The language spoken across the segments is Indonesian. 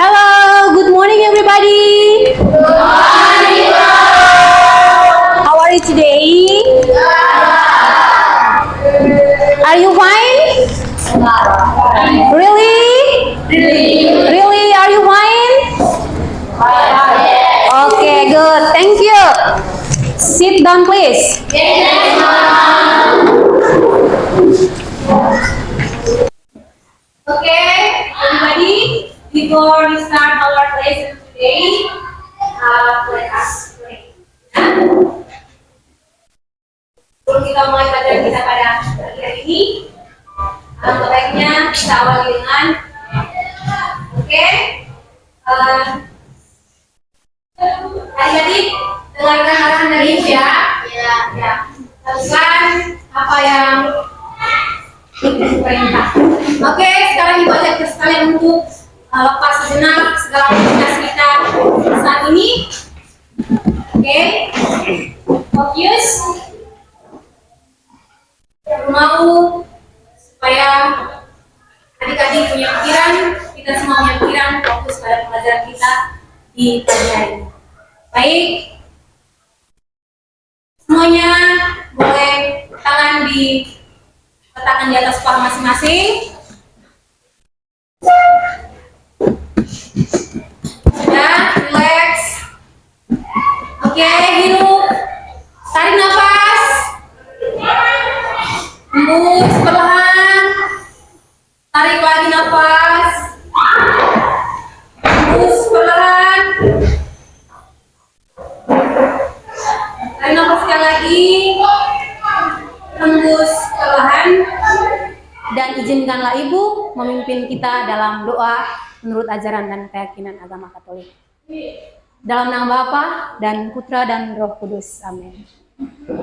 Hello, good morning everybody. Good morning. How are you today? Are you fine? Really? Really? Are you fine? Okay, good. Thank you. Sit down, please. Okay, everybody, before we start our lesson today, let us pray. Sebelum kita mulai pelajaran kita pada hari ini, baiknya kita awali dengan, adik-adik dengarkan arahan dari Ibu ya. Ya. Lakukan apa yang perintah. Oke, sekarang Ibu ajak kita sekalian untuk lepas sejenak segala aktivitas kita saat ini. Oke, fokus. Mau supaya adik-adik punya pikiran, kita semua punya pikiran, fokus pada pelajaran kita di pagi hari ini. Baik, semuanya boleh tangan diletakkan di atas paha masing-masing. Sudah, relax. Oke, hirup, tarik nafas, hembus perlahan, tarik lagi nafas, hembus perlahan, tarik nafas sekali lagi, hembus perlahan. Dan izinkanlah Ibu memimpin kita dalam doa menurut ajaran dan keyakinan agama Katolik. Dalam nama Bapa dan Putra dan Roh Kudus. Amin.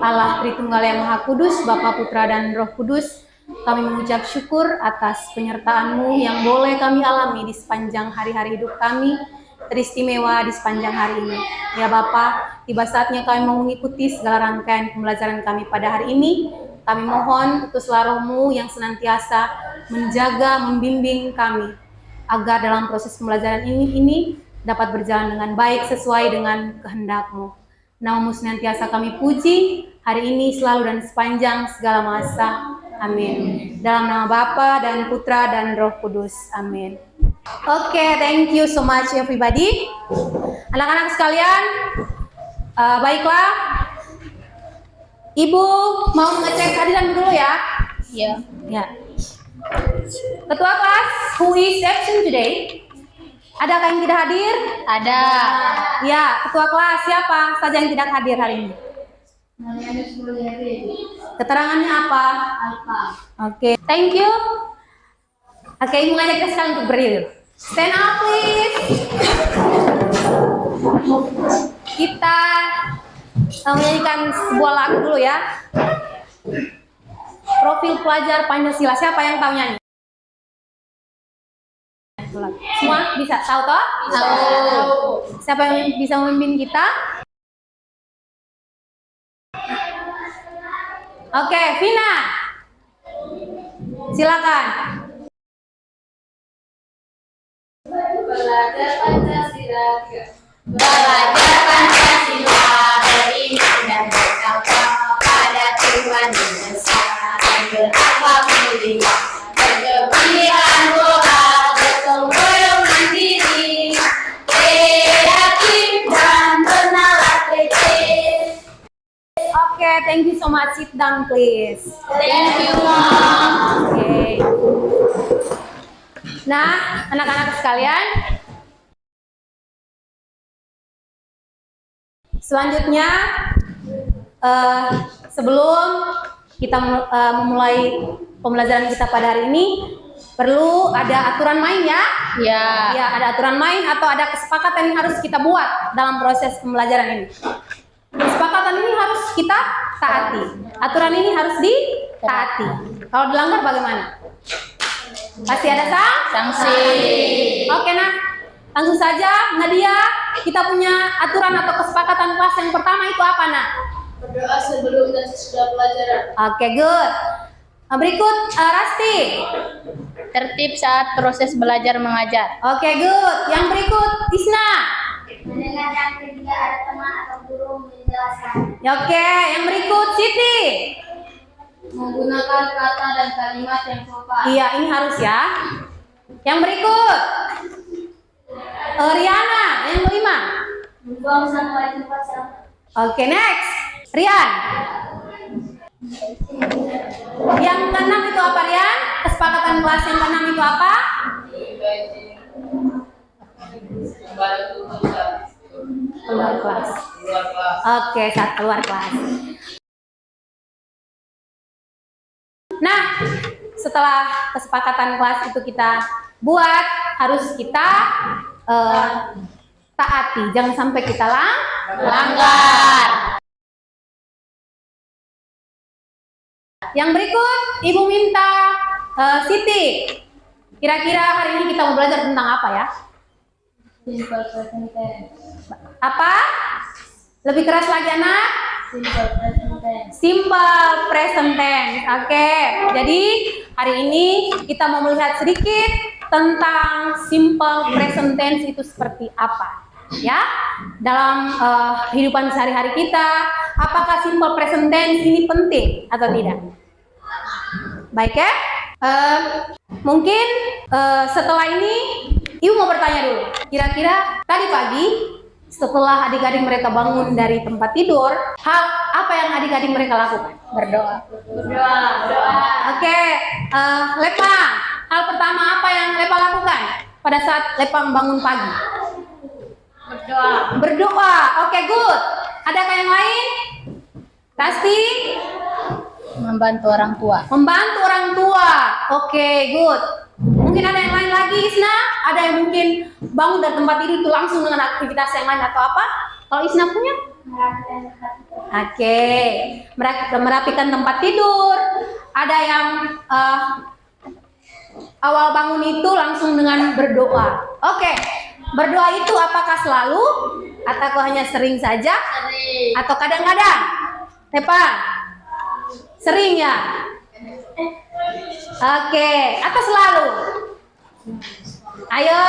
Allah Tritunggal yang Maha Kudus, Bapa, Putra dan Roh Kudus, kami mengucap syukur atas penyertaan-Mu yang boleh kami alami di sepanjang hari-hari hidup kami, teristimewa di sepanjang hari ini. Ya Bapa, tiba saatnya kami mau mengikuti segala rangkaian pembelajaran kami pada hari ini. Kami mohon utuslah Roh-Mu yang senantiasa menjaga, membimbing kami, agar dalam proses pembelajaran ini dapat berjalan dengan baik sesuai dengan kehendak-Mu. Nama-Mu senantiasa kami puji, hari ini selalu dan sepanjang segala masa. Amin. Dalam nama Bapa dan Putra dan Roh Kudus. Amin. Oke, thank you so much everybody. Anak-anak sekalian, baiklah. Ibu mau mengecek kehadiran dulu ya? Iya. Ya. Ketua kelas, who is absent today? Adakah yang tidak hadir? Ada. Ya, ketua kelas siapa saja yang tidak hadir hari ini? Keterangannya apa? Alfa. Oke, thank you. Oke, Ibu ngajak kita sekarang untuk berdiri. Stand up please. Kita menyanyikan sebuah lagu dulu ya. Profil pelajar Pancasila. Siapa yang tahu nyanyi? Semua bisa tahu toh? Tahu. Siapa yang bisa memimpin kita? Oke, Vina. Silakan. Belajar Pancasila, belajar Pancasila, beriman dan bertakwa pada Tuhan Yang Esa, dan berakhlak mulia, bergembira doa, gotong royong mandiri, kreatif dan bernalar kritis. Oke, thank you so much. Sit down please. Thank you, Mom. Oke. Nah, anak-anak sekalian, selanjutnya sebelum kita memulai pembelajaran kita pada hari ini, perlu ada aturan main ya? Ya. Ya, ada aturan main atau ada kesepakatan yang harus kita buat dalam proses pembelajaran ini. Kesepakatan ini harus kita taati. Aturan ini harus ditaati. Kalau dilanggar bagaimana? Pasti ada Sanksi. Oke, nah, langsung saja Nadia, kita punya aturan atau kesepakatan kelas yang pertama itu apa, Nak? Berdoa sebelum dan sesudah pelajaran. Oke, good. Berikut Rasti. Tertib saat proses belajar mengajar. Oke, good. Yang berikut Isna. Mendengarkan ketika ada teman atau guru menjelaskan. Oke, yang berikut Siti. Menggunakan kata dan kalimat yang sopan. Iya, ini harus ya. Yang berikut Riana, yang kelima. Membuang sampah di tempat sampah. Oke, next. Rian. Yang keenam itu apa, Rian? Kesepakatan kelas yang keenam itu apa? Keluar kelas. Oke, saat keluar kelas. Nah, setelah kesepakatan kelas itu kita buat, harus kita taati. Jangan sampai kita langgar. Yang berikut, Ibu minta Siti. Kira-kira hari ini kita mau belajar tentang apa ya? Simple present tense. Apa? Lebih keras lagi anak? Simple present tense. Simple present tense. Oke, jadi hari ini kita mau melihat sedikit tentang simple present tense itu seperti apa. Ya, dalam kehidupan sehari-hari kita, apakah simple present tense ini penting atau tidak? Baik ya, mungkin setelah ini Ibu mau bertanya dulu. Kira-kira tadi pagi setelah adik-adik mereka bangun dari tempat tidur, hal apa yang adik-adik mereka lakukan? Berdoa. Berdoa. Oke, Lepang. Hal pertama apa yang Lepang lakukan pada saat Lepang bangun pagi? Berdoa. Berdoa. Oke, good. Adakah yang lain? Pasti Membantu orang tua. membantu orang tua. Oke, good. Mungkin ada yang lain lagi, Isna? Ada yang mungkin bangun dari tempat tidur itu langsung dengan aktivitas yang lain atau apa? Kalau Isna punya? Oke, merapikan tempat tidur. Ada yang awal bangun itu langsung dengan berdoa. Oke, berdoa itu apakah selalu atau hanya sering saja? Sering. Atau kadang-kadang? Tepa? Sering ya? Oke, atau selalu? Ayo.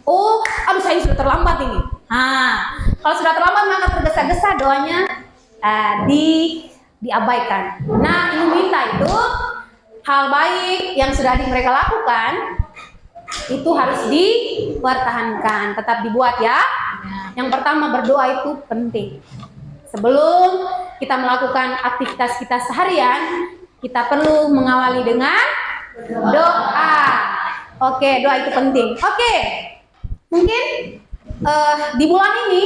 Oh, aduh saya sudah terlambat ini. Kalau sudah terlambat maka tergesa-gesa doanya diabaikan. Nah, Ibu minta itu hal baik yang sudah mereka lakukan itu harus dipertahankan, tetap dibuat ya. Yang pertama, berdoa itu penting. Sebelum kita melakukan aktivitas kita seharian, kita perlu mengawali dengan doa. Oke, doa itu penting. Oke, mungkin di bulan ini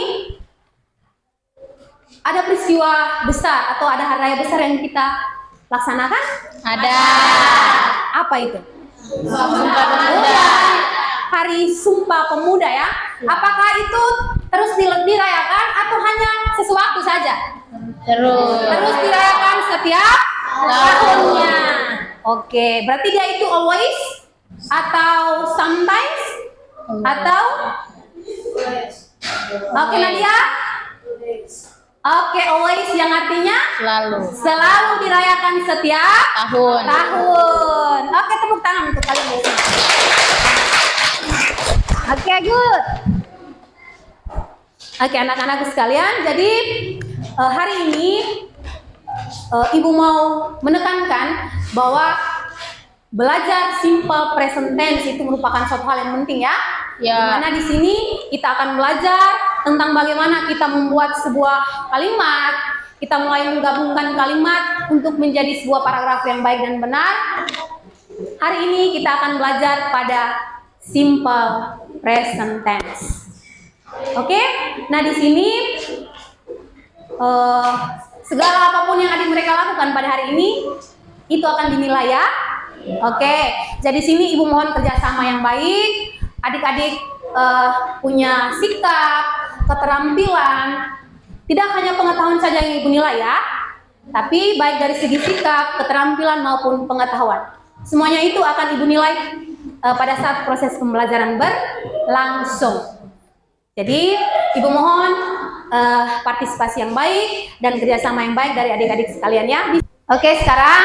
ada peristiwa besar atau ada hari raya besar yang kita laksanakan? Ada. Apa itu? Sumpah Pemuda. Hari Sumpah Pemuda ya. Apakah itu terus dirayakan atau hanya sesuatu saja? Terus dirayakan setiap tahunnya. Oke, berarti dia itu always atau sometimes atau? Oke, Nadia? Oke, always yang artinya? Selalu dirayakan setiap Tahun. Oke, tepuk tangan untuk kalian. Oke, good. Oke, anak-anakku sekalian, jadi hari ini Ibu mau menekankan bahwa belajar simple present tense itu merupakan suatu hal yang penting ya. Dimana di sini kita akan belajar tentang bagaimana kita membuat sebuah kalimat, kita mulai menggabungkan kalimat untuk menjadi sebuah paragraf yang baik dan benar. Hari ini kita akan belajar pada simple present tense. Oke? Nah, di sini segala apapun yang adik mereka lakukan pada hari ini itu akan dinilai ya. Oke, jadi sini Ibu mohon kerjasama yang baik. Adik-adik punya sikap, keterampilan, tidak hanya pengetahuan saja yang Ibu nilai ya, tapi baik dari segi sikap, keterampilan maupun pengetahuan. Semuanya itu akan Ibu nilai pada saat proses pembelajaran berlangsung. Jadi Ibu mohon partisipasi yang baik dan kerjasama yang baik dari adik-adik sekalian ya. Oke, sekarang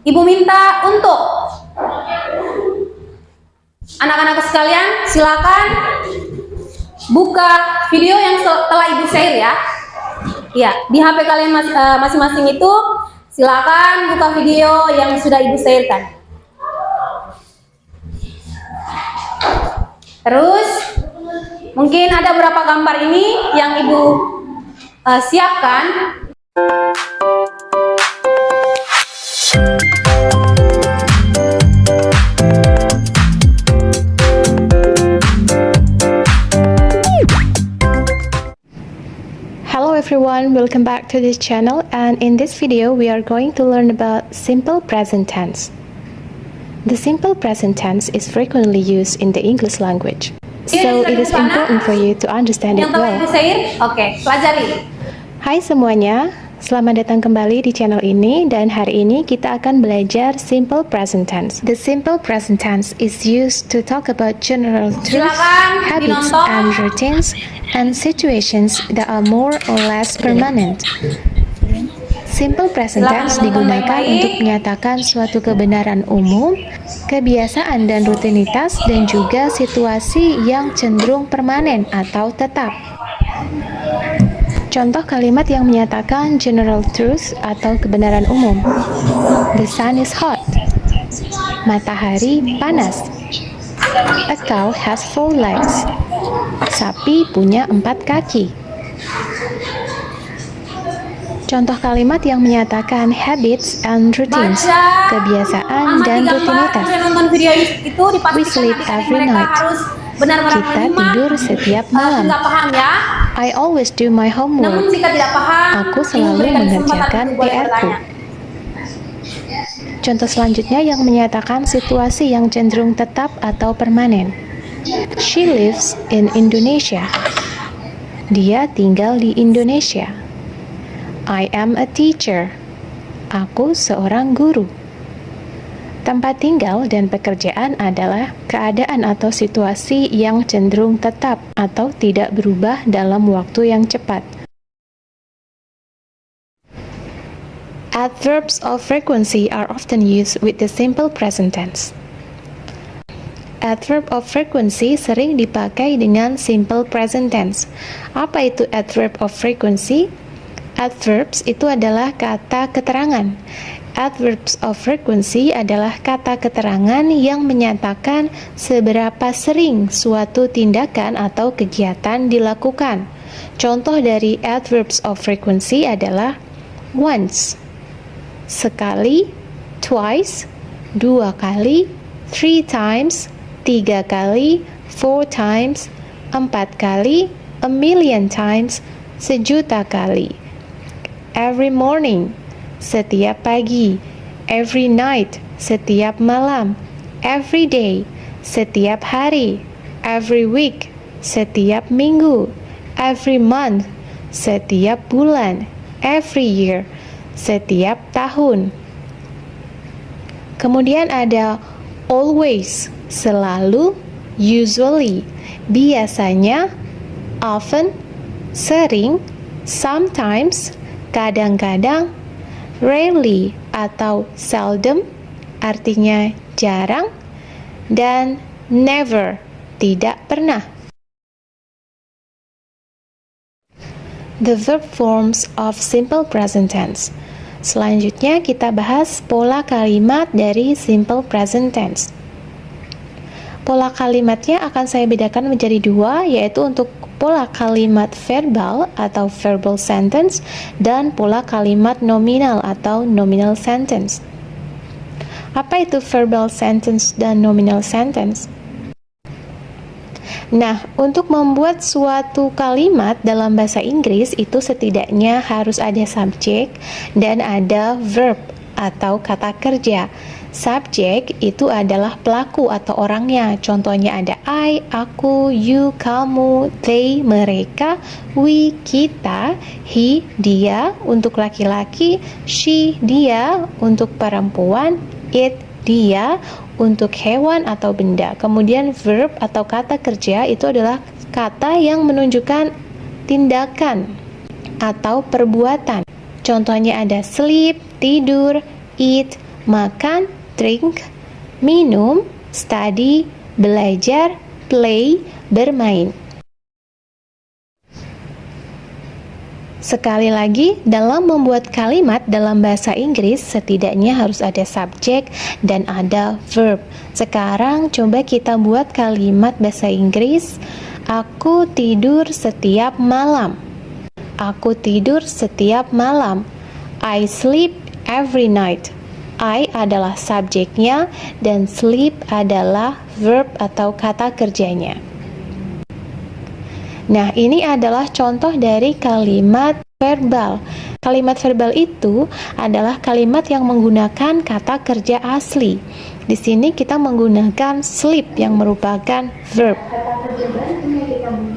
Ibu minta untuk anak-anak sekalian silakan buka video yang telah Ibu share ya. Ya, di HP kalian masing-masing itu silakan buka video yang sudah Ibu sharekan. Terus mungkin ada beberapa gambar ini yang Ibu siapkan. Hello everyone, welcome back to this channel, and in this video we are going to learn about simple present tense. The simple present tense is frequently used in the English language, so it is important for you to understand it Yang telah Ibu well. share, oke, pelajari. Hai semuanya, selamat datang kembali di channel ini, dan hari ini kita akan belajar simple present tense. The simple present tense is used to talk about general truths, Silakan habits, dinonton. and routines, and situations that are more or less permanent. Simple present Silakan tense menonton digunakan baik-baik. untuk menyatakan suatu kebenaran umum, kebiasaan dan rutinitas, dan juga situasi yang cenderung permanen atau tetap. Contoh kalimat yang menyatakan general truth atau kebenaran umum. The sun is hot. Matahari panas. A cow has 4 legs. Sapi punya 4 kaki. Contoh kalimat yang menyatakan habits and routines, Baca, kebiasaan amati dan gambar, rutinitas. kemudian nonton video itu dipastikan We sleep adik-adik every mereka night. harus benar-benar Kita menyimak. tidur setiap malam. Nggak paham ya. I always do my Namun homework. jika tidak paham, Aku Ibu selalu berikan mengerjakan kesempatan untuk boleh PR-ku. bertanya. Contoh selanjutnya yang menyatakan situasi yang cenderung tetap atau permanen. She lives in Indonesia. Dia tinggal di Indonesia. I am a teacher. Aku seorang guru. Tempat tinggal dan pekerjaan adalah keadaan atau situasi yang cenderung tetap atau tidak berubah dalam waktu yang cepat. Adverbs of frequency are often used with the simple present tense. Adverb of frequency sering dipakai dengan simple present tense. Apa itu adverb of frequency? Adverbs itu adalah kata keterangan. Adverbs of frequency adalah kata keterangan yang menyatakan seberapa sering suatu tindakan atau kegiatan dilakukan. Contoh dari adverbs of frequency adalah once, sekali, twice, 2 kali, 3 times, 3 kali, 4 times, 4 kali, 1,000,000 times, 1,000,000 kali. Every morning, setiap pagi. Every night, setiap malam. Every day, setiap hari. Every week, setiap minggu. Every month, setiap bulan. Every year, setiap tahun. Kemudian ada always, selalu, usually, biasanya, often, sering, sometimes, kadang-kadang, rarely atau seldom, artinya jarang, dan never, tidak pernah. The verb forms of simple present tense. Selanjutnya kita bahas pola kalimat dari simple present tense. Pola kalimatnya akan saya bedakan menjadi 2, yaitu untuk pola kalimat verbal atau verbal sentence dan pola kalimat nominal atau nominal sentence. Apa itu verbal sentence dan nominal sentence? Nah, untuk membuat suatu kalimat dalam bahasa Inggris itu setidaknya harus ada subjek dan ada verb atau kata kerja. Subjek itu adalah pelaku atau orangnya. Contohnya ada I, aku, you, kamu, they, mereka, we, kita, he, dia untuk laki-laki, she, dia untuk perempuan, it, dia untuk hewan atau benda. Kemudian verb atau kata kerja itu adalah kata yang menunjukkan tindakan atau perbuatan. Contohnya ada sleep, tidur, eat, makan, drink, minum, study, belajar, play, bermain. Sekali lagi, dalam membuat kalimat dalam bahasa Inggris, setidaknya harus ada subjek dan ada verb. Sekarang coba kita buat kalimat bahasa Inggris. Aku tidur setiap malam. Aku tidur setiap malam. I sleep every night. I adalah subjeknya dan sleep adalah verb atau kata kerjanya. Nah, ini adalah contoh dari kalimat verbal. Kalimat verbal itu adalah kalimat yang menggunakan kata kerja asli. Di sini kita menggunakan sleep yang merupakan verb.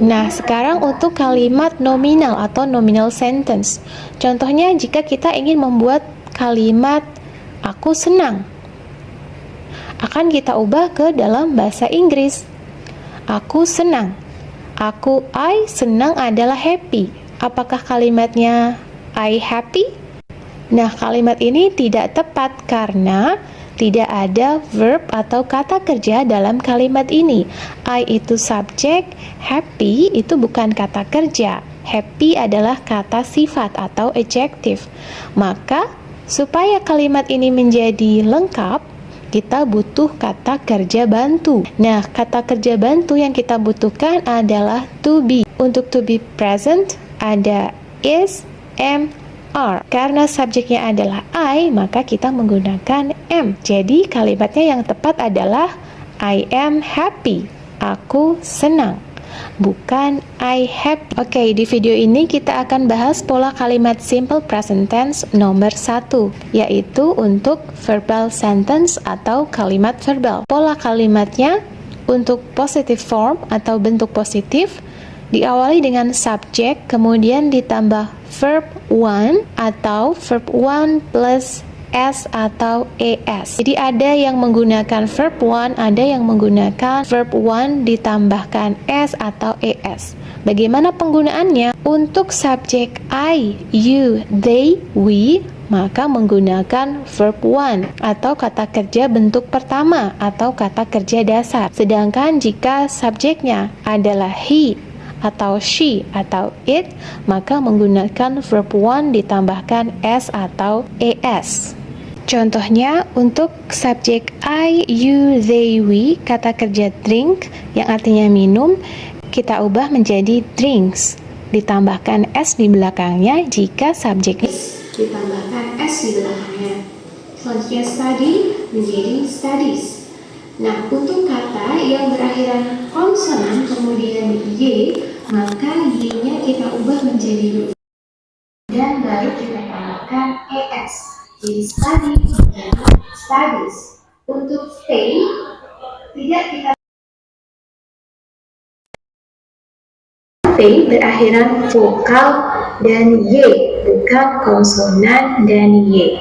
Nah, sekarang untuk kalimat nominal atau nominal sentence. Contohnya jika kita ingin membuat kalimat aku senang, akan kita ubah ke dalam bahasa Inggris. Aku senang. I senang adalah happy. Apakah kalimatnya I happy? Nah, kalimat ini tidak tepat karena tidak ada verb atau kata kerja dalam kalimat ini. I itu subjek, happy itu bukan kata kerja. Happy adalah kata sifat atau adjective. Maka, supaya kalimat ini menjadi lengkap, kita butuh kata kerja bantu. Nah, kata kerja bantu yang kita butuhkan adalah to be. Untuk to be present ada is, am, are. Karena subjeknya adalah I, maka kita menggunakan am. Jadi kalimatnya yang tepat adalah I am happy. Aku senang. Bukan I happy. Oke, di video ini kita akan bahas pola kalimat simple present tense nomor 1, yaitu untuk verbal sentence atau kalimat verbal. Pola kalimatnya untuk positive form atau bentuk positif diawali dengan subjek, kemudian ditambah verb one atau verb one plus S atau ES. Jadi ada yang menggunakan verb one, ada yang menggunakan verb one ditambahkan S atau ES. Bagaimana penggunaannya? Untuk subjek I, you, they, we, maka menggunakan verb one atau kata kerja bentuk pertama atau kata kerja dasar. Sedangkan jika subjeknya adalah he atau she atau it, maka menggunakan verb one ditambahkan S atau ES. Contohnya untuk subjek I, you, they, we, kata kerja drink yang artinya minum, kita ubah menjadi drinks. Ditambahkan S di belakangnya jika subjeknya ditambahkan S di belakangnya. Selanjutnya study menjadi studies. Nah, untuk kata yang berakhiran konsonan kemudian Y, maka Y-nya kita ubah menjadi dan baru kita tambahkan ES. Jadi study menjadi studies. Untuk stay tidak kita stay berakhiran vokal dan Y, bukan konsonan dan Y.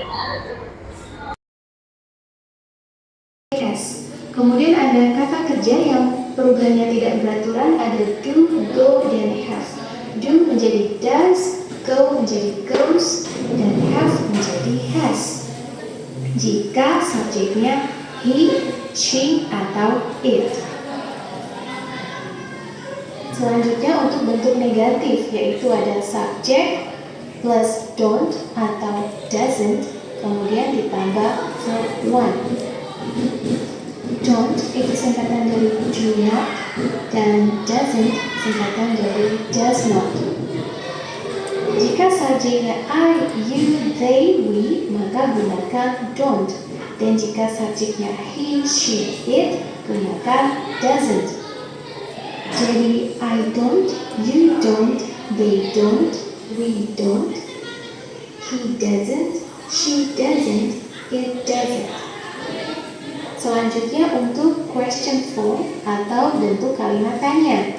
S. Kemudian ada kata kerja yang perubahannya tidak beraturan, ada do, go, dan have. Do menjadi does, go menjadi goes, dan have menjadi has. Jika subjeknya he, she, atau it. Selanjutnya untuk bentuk negatif, yaitu ada subjek plus don't atau doesn't, kemudian ditambah verb one. Don't itu singkatan dari do not, dan doesn't singkatan dari does not. Jika subjeknya I, you, they, we, maka gunakan don't. Dan jika subjeknya he, she, it, gunakan doesn't. Jadi I don't, you don't, they don't, we don't, he doesn't, she doesn't, it doesn't. Selanjutnya untuk question form atau bentuk kalimat tanya.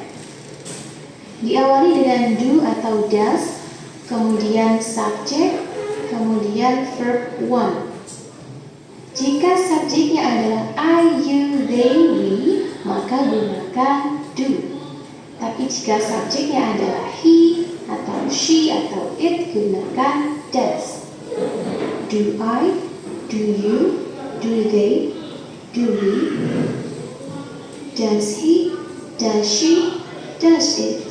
Diawali dengan do atau does, kemudian subject, kemudian verb one. Jika subjeknya adalah I, you, they, we, maka gunakan do. Tapi jika subjeknya adalah he, atau she, atau it, gunakan does. Do I, do you, do they, do we, does he, does she, does it.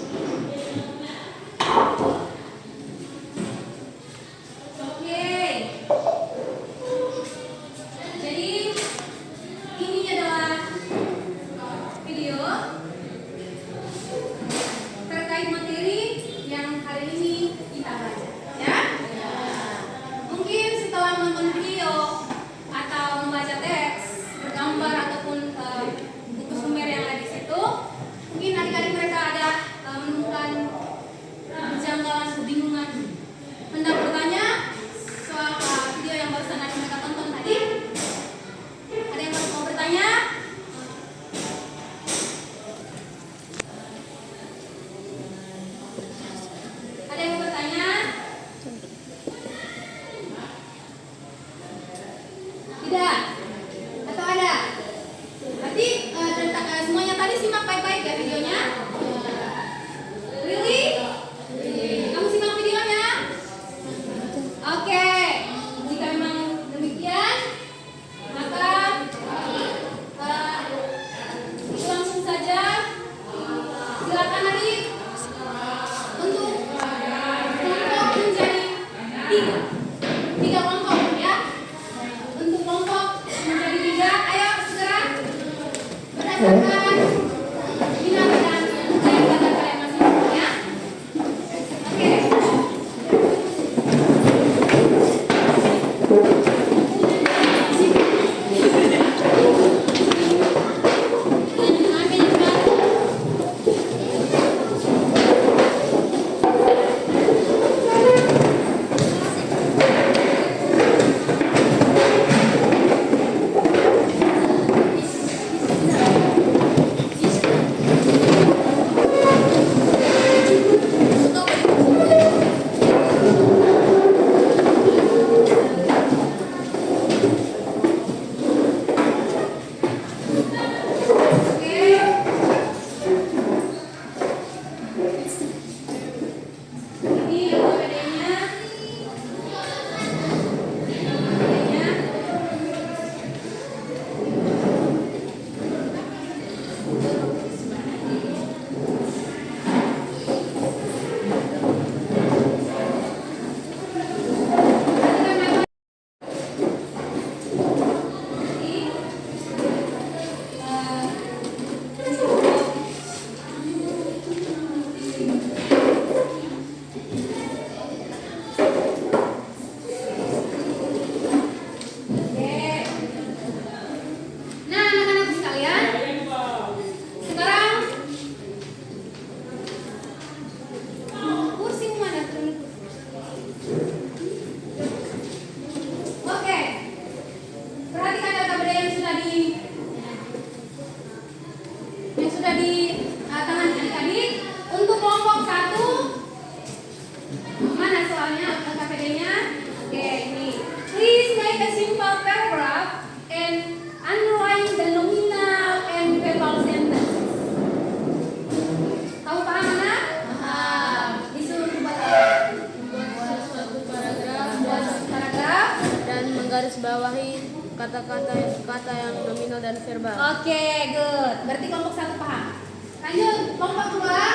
Bawahi kata-kata yang nominal dan verbal. Oke, good. Berarti kelompok satu paham. Lanjut, kelompok dua.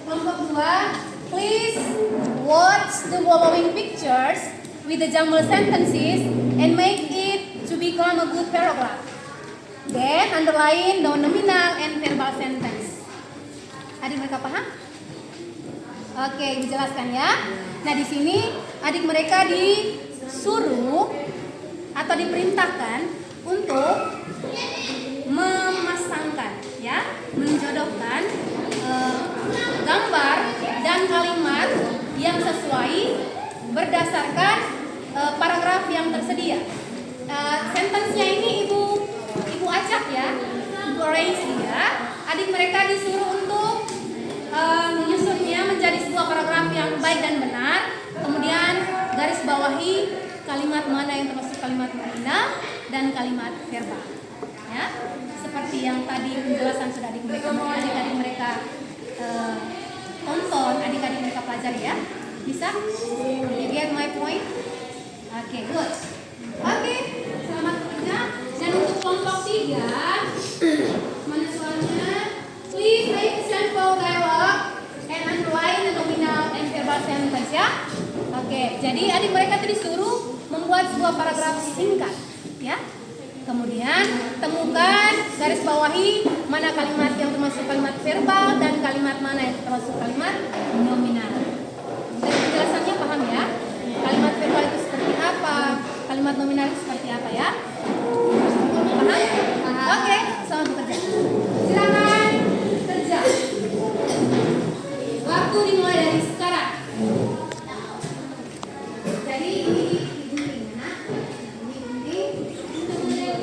Kelompok dua, please watch the following pictures with the jumble sentences and make it to become a good paragraph. Then underline the nominal and verbal sentence. Adik mereka paham? Oke, dijelaskan ya. Nah, di sini adik mereka disuruh atau diperintahkan untuk memasangkan, ya, menjodohkan gambar dan kalimat yang sesuai berdasarkan paragraf yang tersedia. Sentence-nya ini ibu acak ya, ibu arrange ya. Adik mereka disuruh untuk menyusunnya menjadi sebuah paragraf yang baik dan benar. Kemudian garis bawahi kalimat mana yang termasuk kalimat nominal dan kalimat verbal. Ya, seperti yang tadi penjelasan sudah adik-adik mereka tonton, adik-adik mereka pelajari ya. Bisa? You get my point? Oke, good. Oke, selamat bekerja. Dan untuk kelompok 3, mana soalnya? Please make sample dialogue and underline the nominal and verbal sentence ya. Oke, jadi adik mereka tadi disuruh membuat sebuah paragraf singkat, ya. Kemudian temukan, garis bawahi mana kalimat yang termasuk kalimat verbal dan kalimat mana yang termasuk kalimat nominal. Jadi penjelasannya paham ya? Kalimat verbal itu seperti apa? Kalimat nominal itu seperti apa ya? Paham? Oke, selamat bekerja. Silakan kerja. Waktu dimulai dari sekarang. Jadi ini gunting, nah. Ini gunting.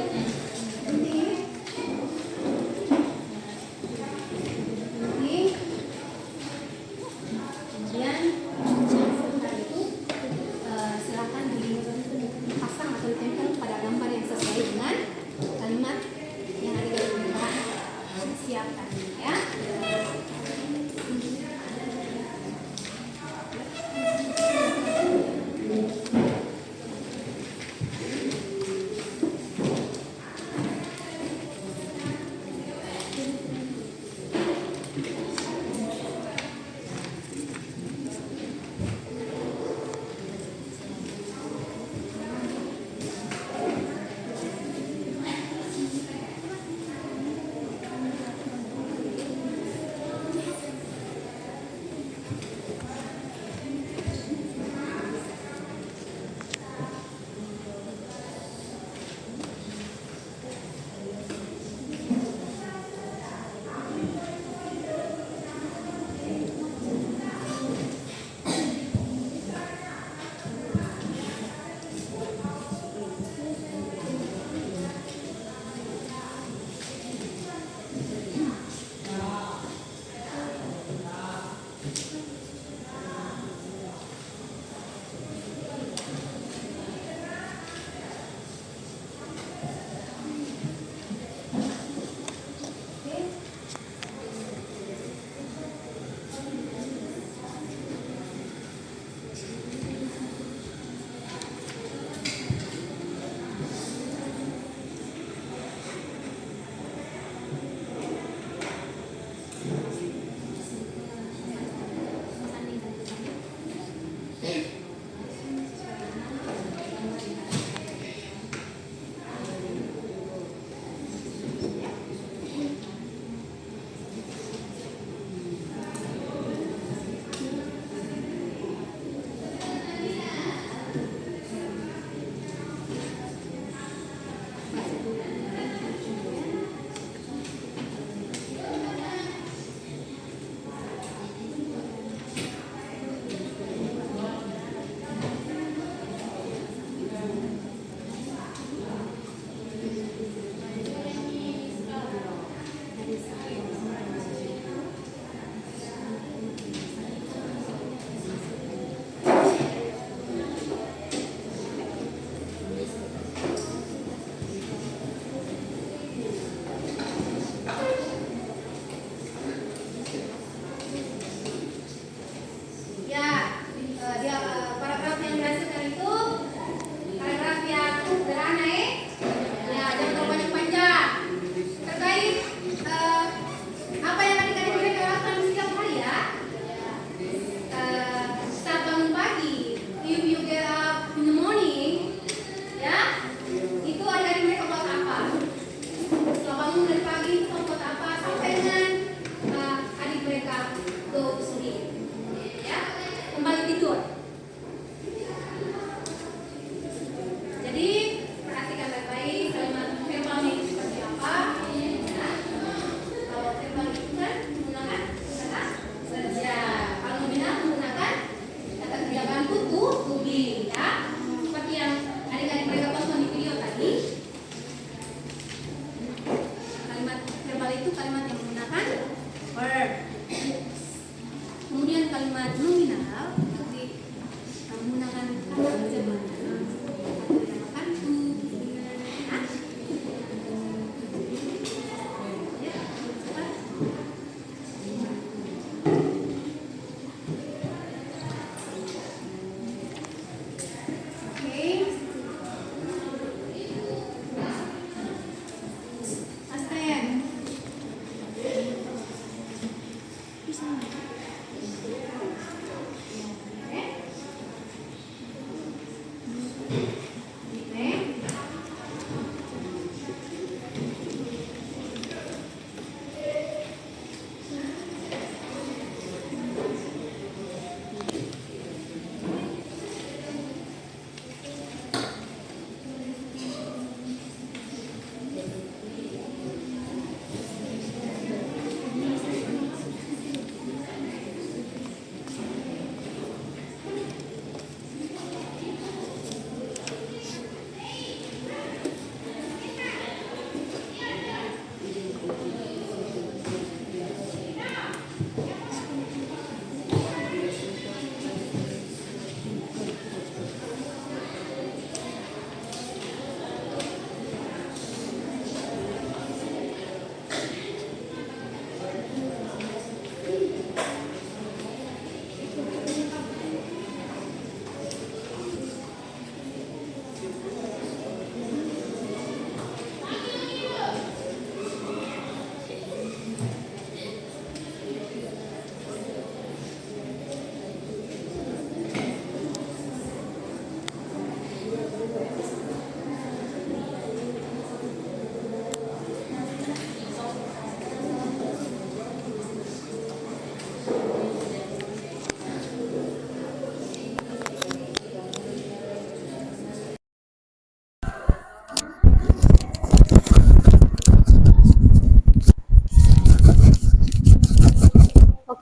Gunting. Kemudian sebentar itu silakan dipasang atau ditempel pada gambar yang sesuai dengan kalimat yang ada di gambar. Siapkan ya. kalimat nominal itu menggunakan kata jabatan.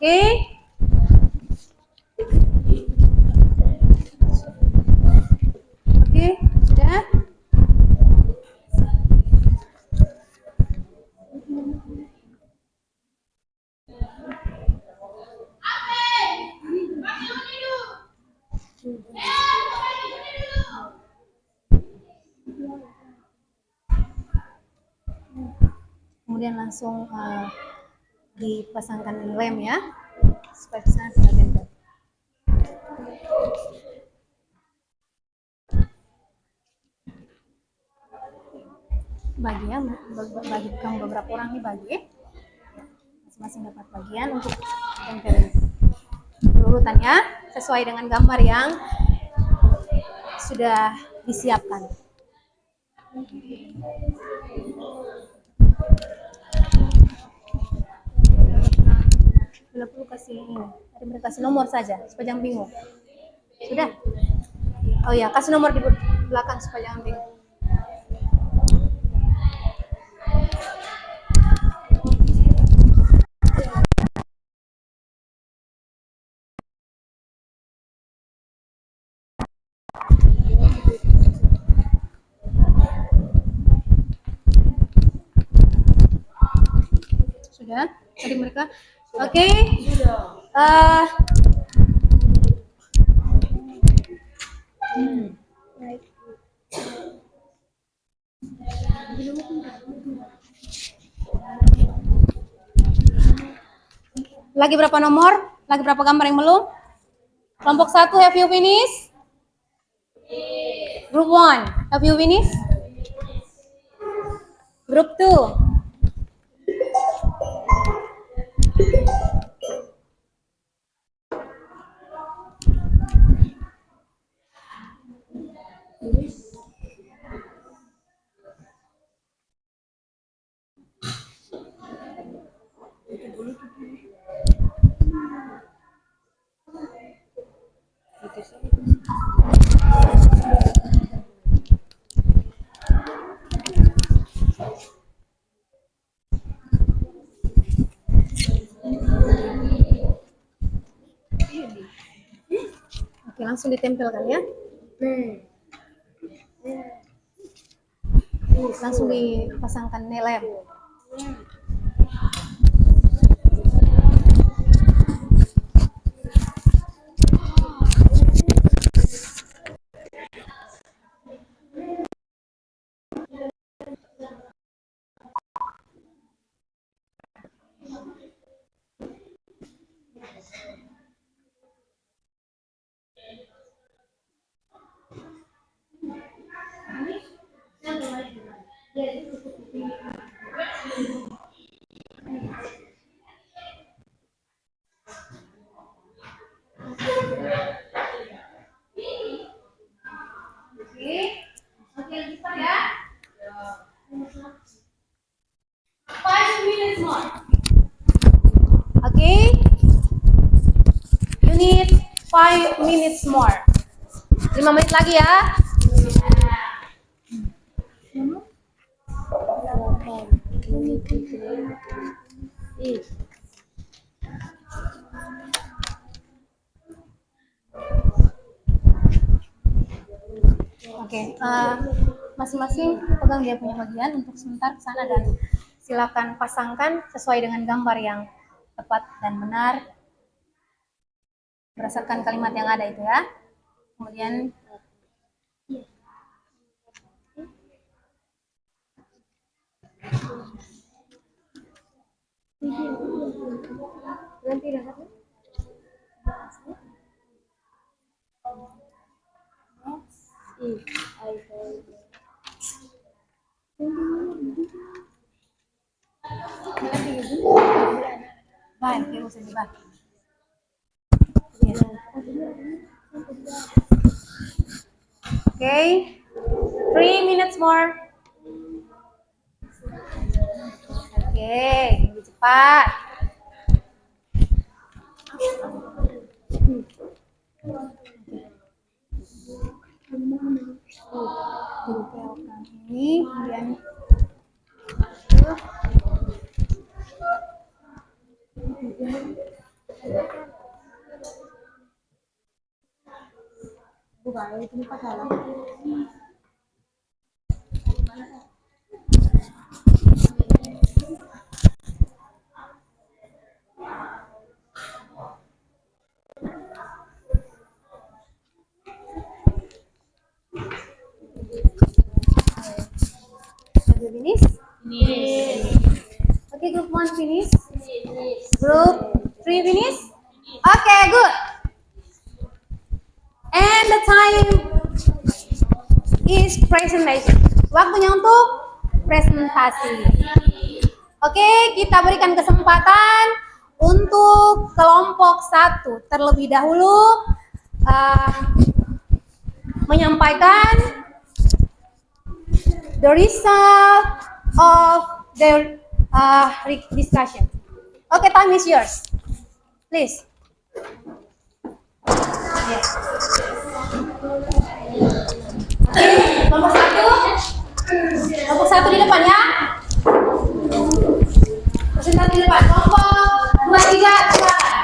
Oke. Oke, sudah. Kemudian langsung dipasangkan lem ya, supaya bisa tidak gembel. Bagi ya, bagikan beberapa orang nih bagi ya. Masing-masing dapat bagian untuk tempelin. Urutannya sesuai dengan gambar yang sudah disiapkan. Bila perlu kasih ini, tadi mereka kasih nomor saja supaya jangan bingung. Sudah? Oh ya, kasih nomor di belakang supaya jangan bingung. Sudah? Tadi mereka? Oke. Baik. Lagi berapa nomor? Lagi berapa gambar yang belum? Kelompok 1, have you finished? Group 1, have you finished? Group 2. Oke, langsung ditempelkan ya. Langsung dipasangkan lem. need 5 minutes more. 5 menit lagi ya. Oke, masing-masing pegang dia punya bagian untuk sebentar ke sana dan silakan pasangkan sesuai dengan gambar yang tepat dan benar berdasarkan kalimat yang ada itu ya. Kemudian baik, oke, usah dibahas. Okay, 3 minutes more. Oke, lebih cepat. Ini kemudian finish? Okay, group 1 finish. Group 3 finish? Okay, good. And the time is presentation. Waktunya untuk presentasi. Oke, kita berikan kesempatan untuk kelompok 1 terlebih dahulu menyampaikan the result of their discussion. Okay, time is yours. Please. Yes. Okay, kelompok 1. Kelompok 1 di depan ya. Presentasi di depan. Kelompok 2, 3, silakan.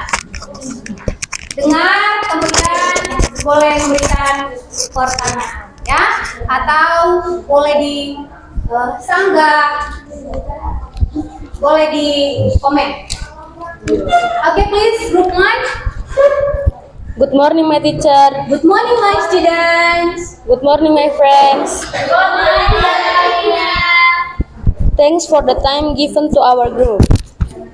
Dengar, kemudian boleh memberikan pertanyaan ya, atau boleh di sanggah, boleh di komen. Okay, please, group 1. Good morning, my teacher. Good morning, my students. Good morning, my friends. Good morning. Thanks for the time given to our group.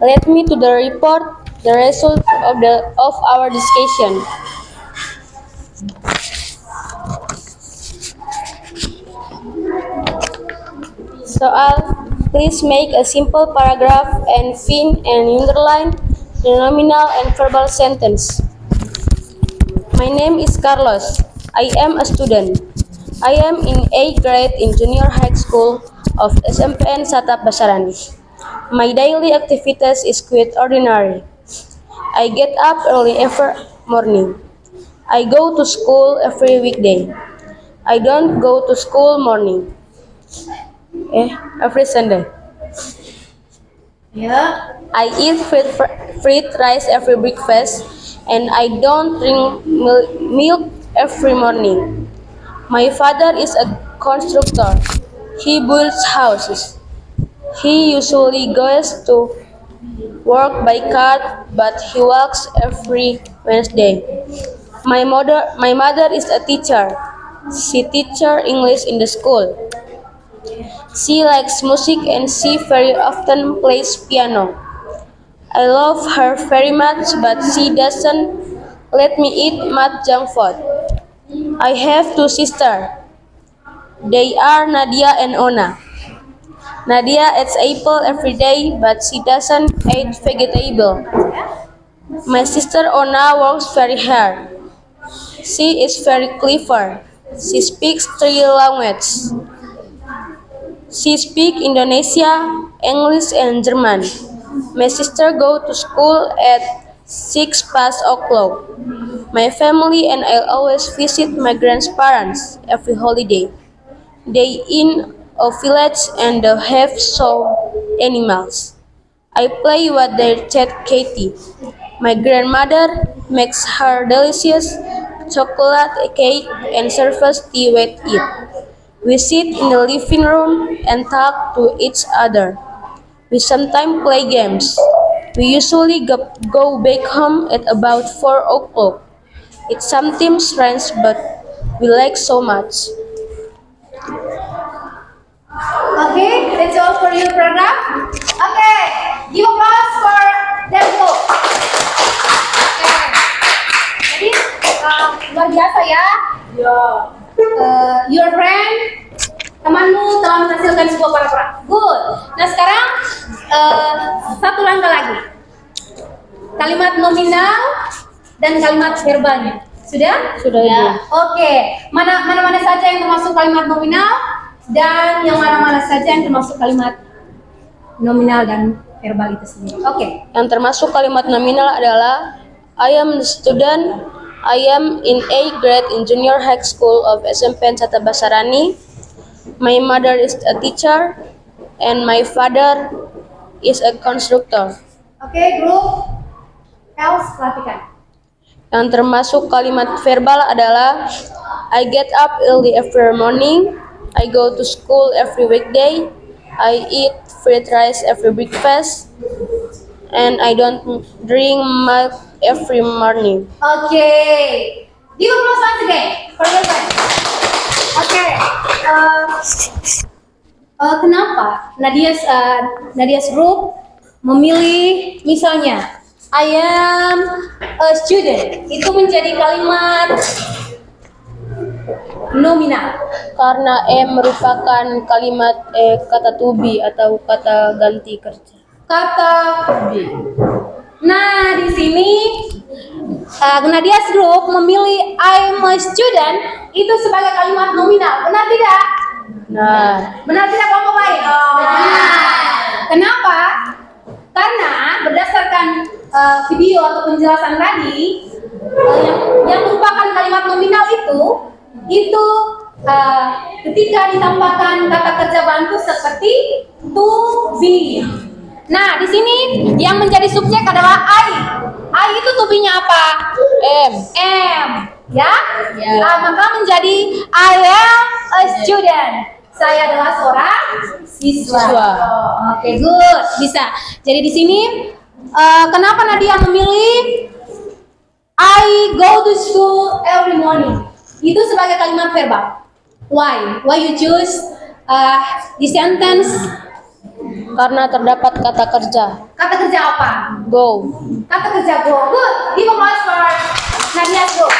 Let me to the report the result of our discussion. Soal, please make a simple paragraph and fill and underline the nominal and verbal sentence. My name is Carlos. I am a student. I am in 8th grade in junior high school of SMPN Satap Basarani. My daily activities is quite ordinary. I get up early every morning. I go to school every weekday. I don't go to school morning. Every Sunday. Ya. I eat fried rice every breakfast, and I don't drink milk every morning. My father is a constructor. He builds houses. He usually goes to work by car, but he walks every Wednesday. My mother is a teacher. She teaches English in the school. She likes music and she very often plays piano. I love her very much, but she doesn't let me eat much junk food. I have 2 sisters. They are Nadia and Ona. Nadia eats apple every day, but she doesn't eat vegetable. My sister Ona works very hard. She is very clever. She speaks 3 languages. She speaks Indonesia, English, and German. My sister goes to school at 6 past o'clock. My family and I always visit my grandparents every holiday. They in a village and they have some animals. I play with their cat Katie. My grandmother makes her delicious chocolate cake and serves tea with it. We sit in the living room and talk to each other. We sometimes play games. We usually go back home at about 4 o'clock. It's sometimes strange, but we like so much. Okay, that's all for your program. Okay, give applause for that book. Okay, jadi luar biasa ya. Your friend, temanmu telah menghasilkan sebuah paragraf. Good. Nah sekarang satu langkah lagi. Kalimat nominal dan kalimat verbalnya. Sudah? Sudah, Ibu. Oke. Mana saja yang termasuk kalimat nominal dan yang mana saja yang termasuk kalimat nominal dan verbal itu sendiri. Oke. Yang termasuk kalimat nominal adalah I am the student. I am in 8th grade in Junior High School of SMP Sata Basarani. My mother is a teacher and my father is a constructor. Oke, grup Els perhatikan. Yang termasuk kalimat verbal adalah I get up early every morning. I go to school every weekday. I eat fried rice every breakfast. And I don't drink milk every morning. Oke. Give applause once again for your friend. Oke. Kenapa Nadia's group memilih misalnya I am a student itu menjadi kalimat nominal? Karena merupakan kalimat kata to be atau kata ganti kerja. Kata be. Nah, di sini Nadia's group memilih I'm a student itu sebagai kalimat nominal. Benar tidak? Nah, Benar tidak kelompok lain? Benar. Kenapa? Karena berdasarkan video atau penjelasan tadi yang merupakan kalimat nominal itu ketika ditambahkan kata kerja bantu seperti to be. Nah, di sini yang menjadi subjek adalah I. I itu to be-nya apa? M. Ya? Maka menjadi I am a student. Saya adalah seorang siswa. Oke, good. Bisa. Jadi di sini kenapa Nadia memilih I go to school every morning? Itu sebagai kalimat verbal. Why? Why you choose the sentence? Karena terdapat kata kerja. Kata kerja apa? Go. Kata kerja go. Good. Give applause for Nadia's go.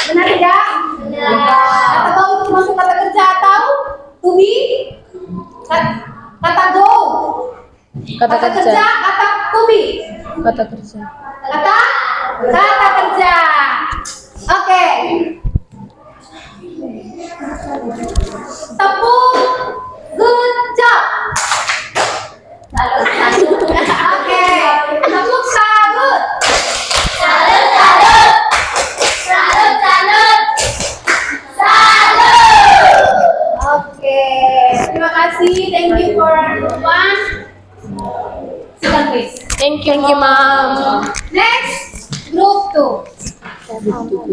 Benar tidak? Benar. Kata go itu masuk kata kerja atau to be? Kata go. Kata kerja. Kata to be. Kata kerja. Kata kerja. Oke. Tepuk. Good job. Oke. Tepuk salut. Oke. Terima kasih. Thank you for one. Silakan please. Thank you, Mom. Next, group 2. Silakan.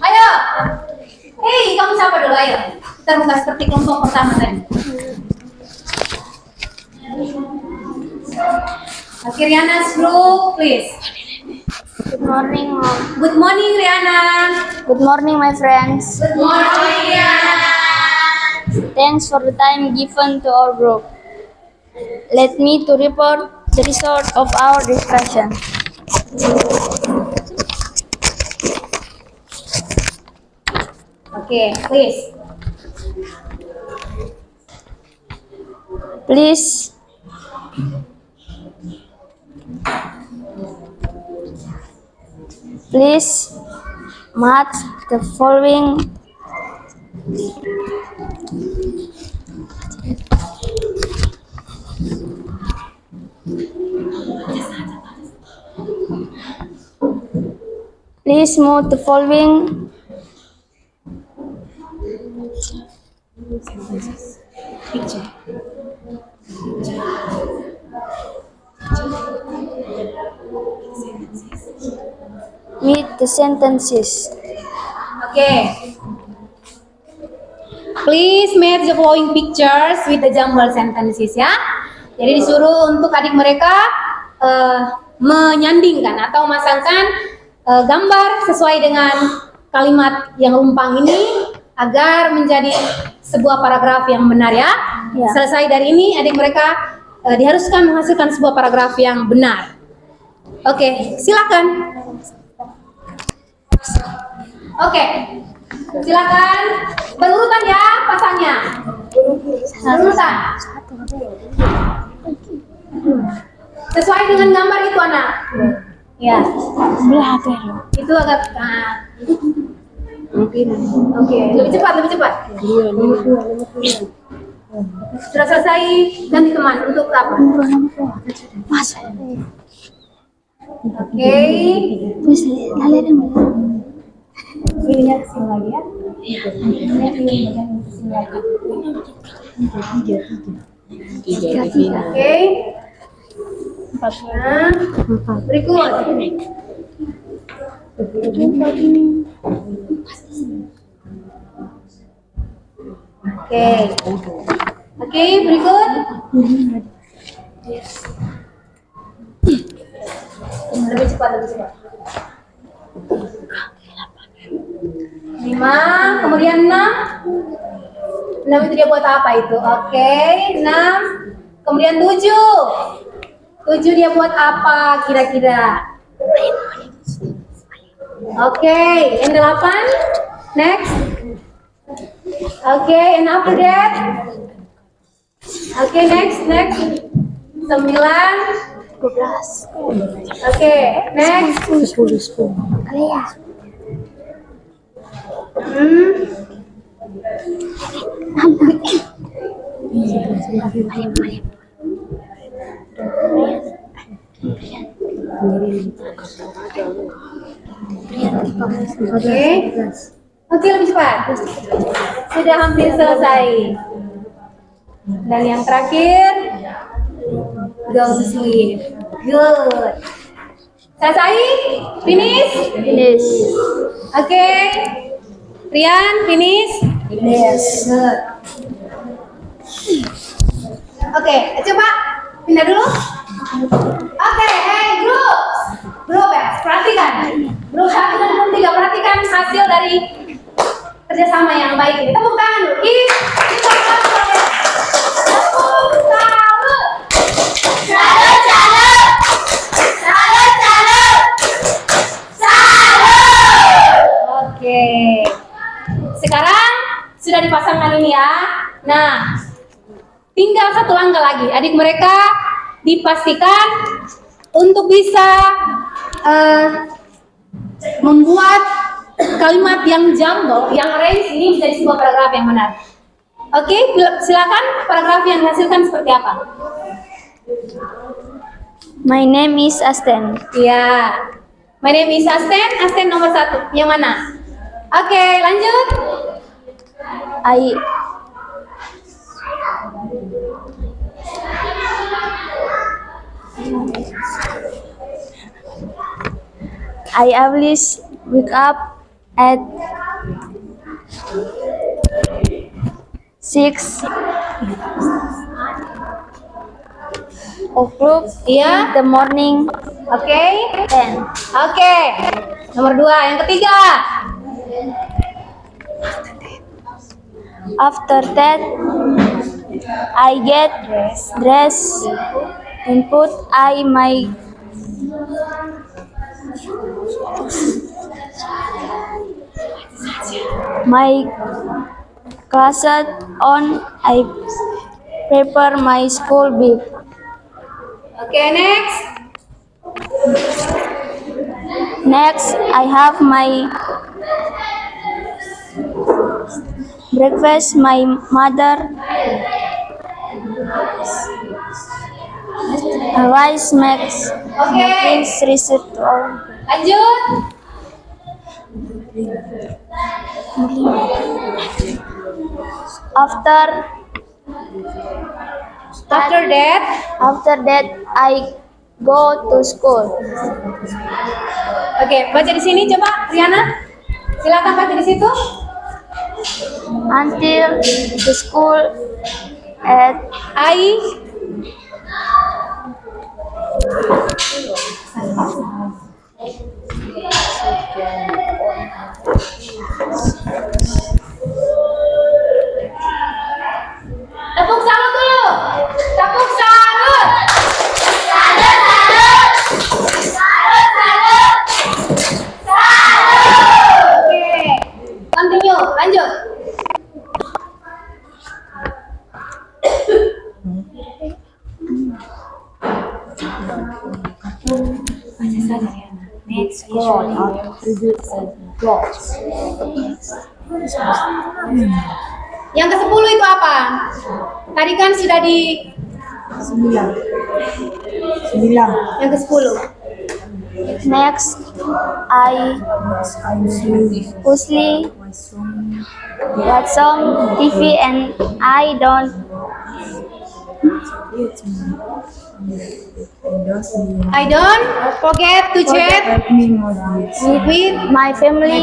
Ayo. Hei, kamu siapa dulu ayo. Kita buka seperti kelompok pertama tadi. Oke, Riana's group, please. Good morning, Mom. Good morning, Riana. Good morning, my friends. Good morning, Riana. Thanks for the time given to our group. Let me to report the result of our discussion. Oke, please. Please match the following Please move the following Picture. with the sentences. Oke. Please match the following pictures with the jumble sentences ya. Jadi disuruh untuk adik mereka menyandingkan atau memasangkan gambar sesuai dengan kalimat yang lumpang ini agar menjadi sebuah paragraf yang benar ya. Ya. Selesai dari ini adik mereka diharuskan menghasilkan sebuah paragraf yang benar. Oke, silakan. Oke, silakan berurutan ya pasangnya. Berurutan. Sesuai dengan gambar itu anak. Ya. Itu agak. Oke, lebih cepat, lebih cepat. Sudah selesai ganti teman untuk apa? Oke. Ininya sini lagi ya. Oke. Nah, berikut. Oke. Oke, berikut. Lebih cepat, lebih cepat. 5, kemudian 6. 6 itu dia buat apa itu? Oke, 6. Kemudian 7. 7 dia buat apa kira-kira? Oke, yang 8. Next. Oke, and after that. Oke, next. 9. Oke, next. 10. Oke, lebih cepat. Sudah hampir selesai. Dan yang terakhir, go to sleep. Good. Selesai? Finish? Finish. Oke. Rian, finish? Yes. Good. Oke, coba pindah dulu. Oke, hey groups. Group ya, perhatikan. Grup 1 dan grup 3, perhatikan hasil dari kerjasama yang baik ini. Tepuk tangan dulu. Kita Oke. Sekarang sudah dipasangkan ini ya. Nah, tinggal satu langkah lagi. Adik mereka dipastikan untuk bisa membuat kalimat yang jumble, yang range ini menjadi sebuah paragraf yang benar. Oke, silakan paragraf yang dihasilkan seperti apa? My name is Asten. Iya. My name is Asten. Asten nomor 1. Yang mana? Oke, lanjut. I always wake up at 6 o'clock Iya. in the morning Oke. and Oke. Nomor 2, yang ketiga. after that I get dressed and put my my closet on. I prepare my school bag. Okay, next. Next, I have my breakfast. My mother rice makes Okay. reset all. Lanjut. After After that, after that I go to school. oke, baca di sini coba, Riana. Silakan baca di situ. Until the school at I tepuk salut dulu. Tepuk salut. Salut, salut. Salut, salut. Salut. Oke. Continue, lanjut. Baca saja ya. Next, yang ke-10 itu apa? Tadi kan sudah di 9. Yang ke-10. next I usually watch some TV and I don't forget to chat with my family.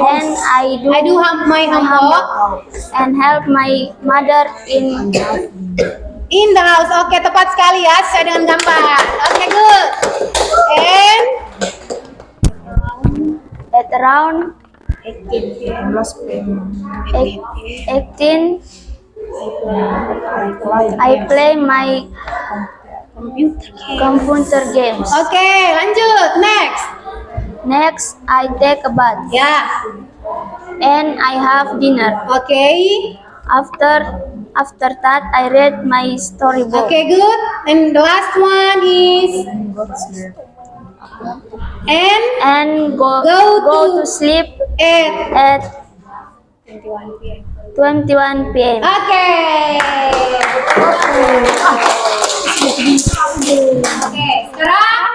Then I do my homework and help my mother in in the house. Oke, tepat sekali ya, sesuai dengan gambar. Oke, good. And at around 18 I play my computer games. Oke, lanjut. Next I take a bath Ya. and I have dinner. Oke. After that I read my storybook. Oke, good. And the last one is And go to sleep at at 21 p.m. Oke. Oke, sekarang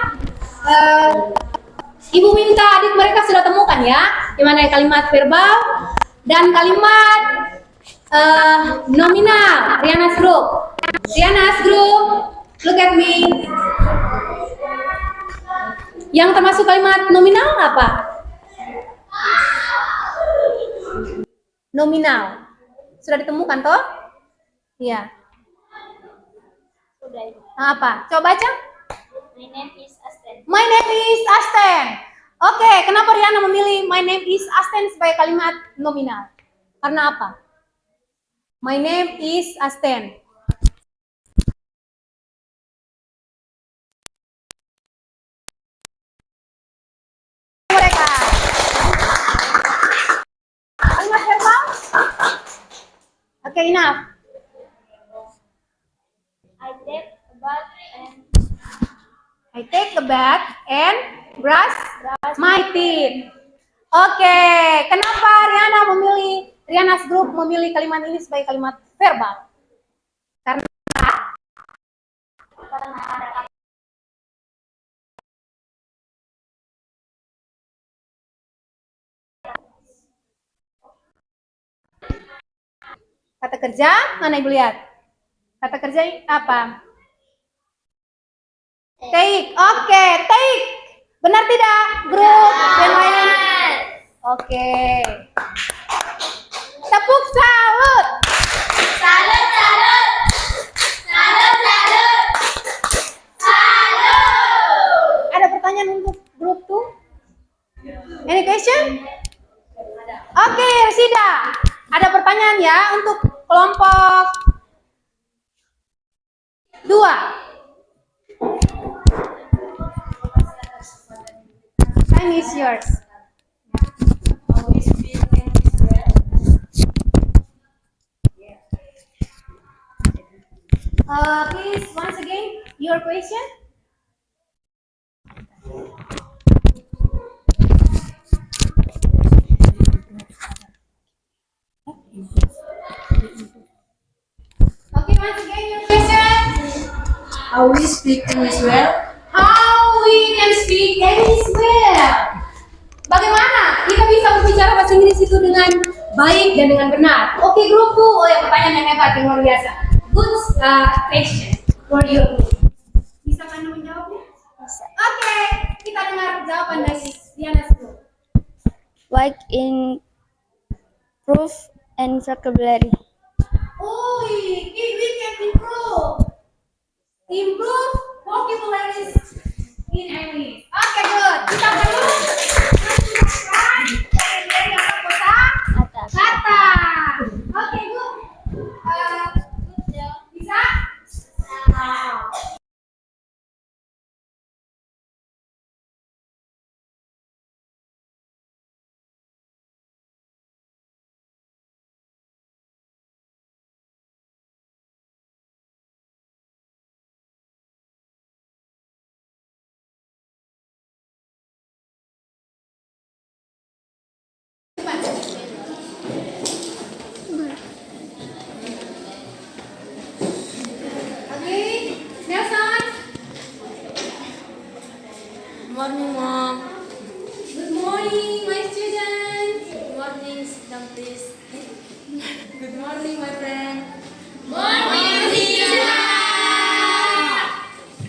Ibu minta adik mereka sudah temukan ya, di mana kalimat verbal dan kalimat nominal. Riana's group, look at me. Yang termasuk kalimat nominal apa? Nominal. Sudah ditemukan toh? Iya. Apa? Coba baca. My name is Asten. My name is Asten. Oke, kenapa Riana memilih my name is Asten sebagai kalimat nominal? Karena apa? My name is Asten. Mereka. Kalimat verbal? Oke, enough. I take a bath and brush my teeth. Oke, kenapa Riana's group memilih kalimat ini sebagai kalimat verbal? Karena kata kerja, mana Ibu lihat? Kata kerja apa? Take. Oke, take. Benar tidak, grup yang lain? Oke. Tepuk salut. Salut, salut. Salut, salut. Salut. Ada pertanyaan untuk grup tuh? Any question? Oke, Rosida. Ada pertanyaan ya untuk kelompok 2. Time is yours. Please, once again, your question. Okay, once again, your question. How we speak English well? How we can speak English well? Bagaimana kita bisa berbicara bahasa Inggris itu dengan baik dan dengan benar? Oke, grupku. Oh ya, pertanyaan yang hebat, yang luar biasa. Good question for you. Bisa kamu menjawabnya? Oke, kita dengar jawaban dari Diana dulu. Like in proof and vocabulary. Oh, we can improve. Improve vocabulary in English. Oke, good. Kita dulu. Dari apa kota? Atas. Kata. Oke, good. Good job. Bisa? Okay, Nelson. Morning, Mom. Good morning, my students. Good morning, sit down, please. Good morning, my friend. Morning, teacher.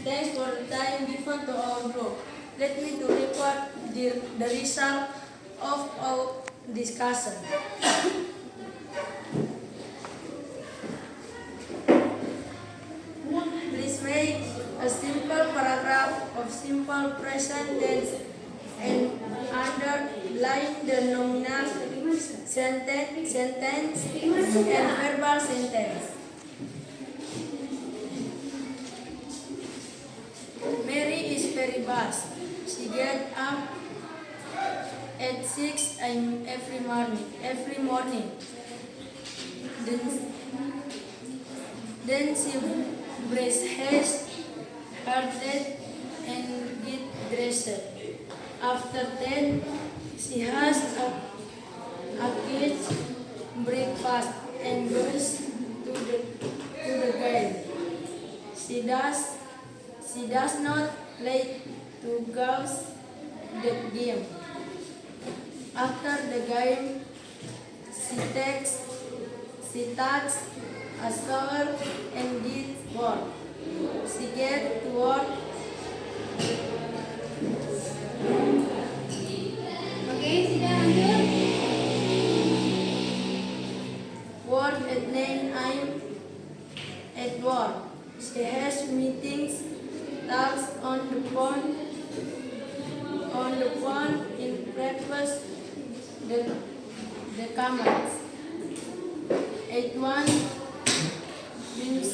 Thanks for the time given to our group. Let me to report the result of our discussion. Please make a simple paragraph of simple present tense and underline the nominal sentence and verbal sentence. Mary is very fast. She gets up at 6 a.m. every morning. Then she brushes her teeth and get dressed. After that, she has a kids breakfast and goes to the game. She does not like to go the game. After the game, she takes a shower and gets work. She gets to work. Oke, sudah lanjut. Work at 9 a.m. at work. She has meetings, talks on the phone in breakfast, the comments. At 1 means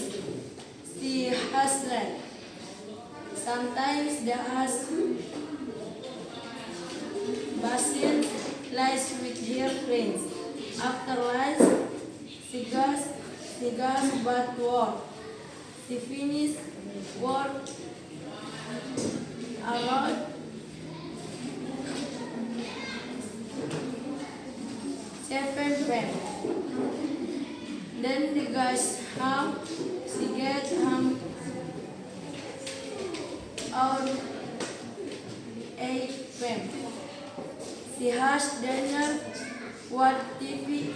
she has lunch. Sometimes the husband lies with her friends. After lunch, she goes back to work. She finishes work around 7 p.m. Then the guys home. She gets home around 8 p.m. She has dinner, watch TV,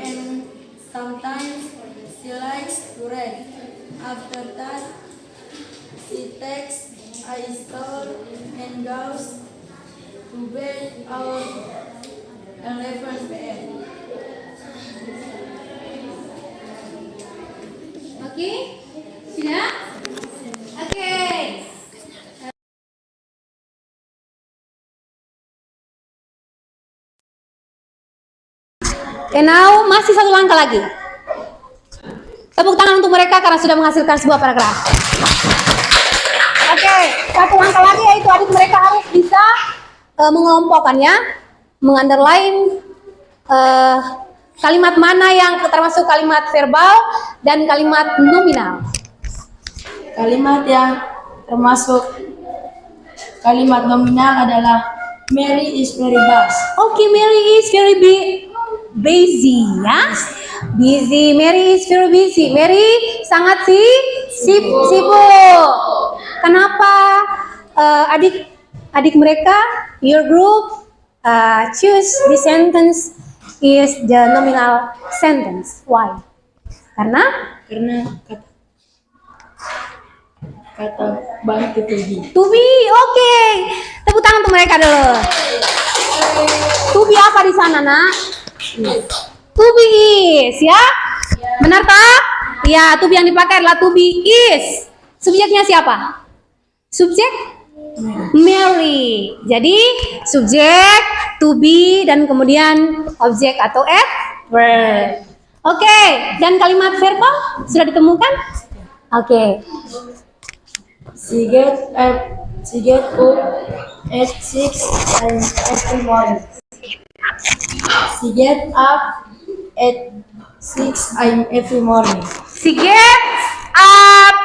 and sometimes she likes to read. After that, she takes a shower and goes to bed around 11 p.m. Oke, sudah? Oke. And now masih satu langkah lagi. Tepuk tangan untuk mereka karena sudah menghasilkan sebuah paragraf. Oke, satu langkah lagi yaitu adik mereka harus bisa mengelompokkannya, mengunderline Kalimat mana yang termasuk kalimat verbal dan kalimat nominal? Kalimat yang termasuk kalimat nominal adalah Mary is very busy. Oke, Mary is very busy, ya. Busy, Mary is very busy. Mary sangat sibuk. Kenapa adik mereka, your group, choose the sentence is the nominal sentence? Why? Karena Kata bantu pergi. to be, oke. Tepuk tangan untuk mereka dulu. To be apa di sana, nak? To be is, ya? Benar tak? Ya, to be yang dipakai adalah to be is. Subjeknya siapa? Subjek? Mary. Jadi, subjek, to be, dan kemudian objek atau adverb. Oke, dan kalimat verbal sudah ditemukan? Oke. She get up at 6 every morning. She get up at 6 every morning. She gets up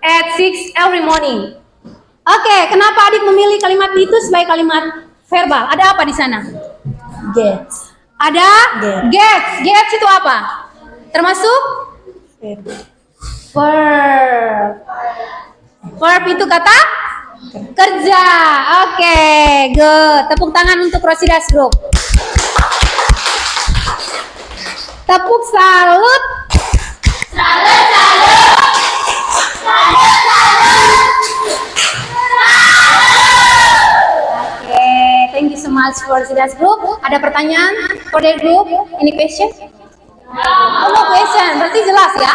at 6 every morning. Oke, kenapa adik memilih kalimat itu sebagai kalimat verbal? Ada apa di sana? Get. Ada gets. Gets itu apa? Termasuk verb. Verb itu kata kerja. Oke, good. Tepuk tangan untuk Rosidas Group. Tepuk salut. Oke, thank you so much for Rosidas Group. Ada pertanyaan for the group? Any question? Oh, no question. Berarti jelas ya?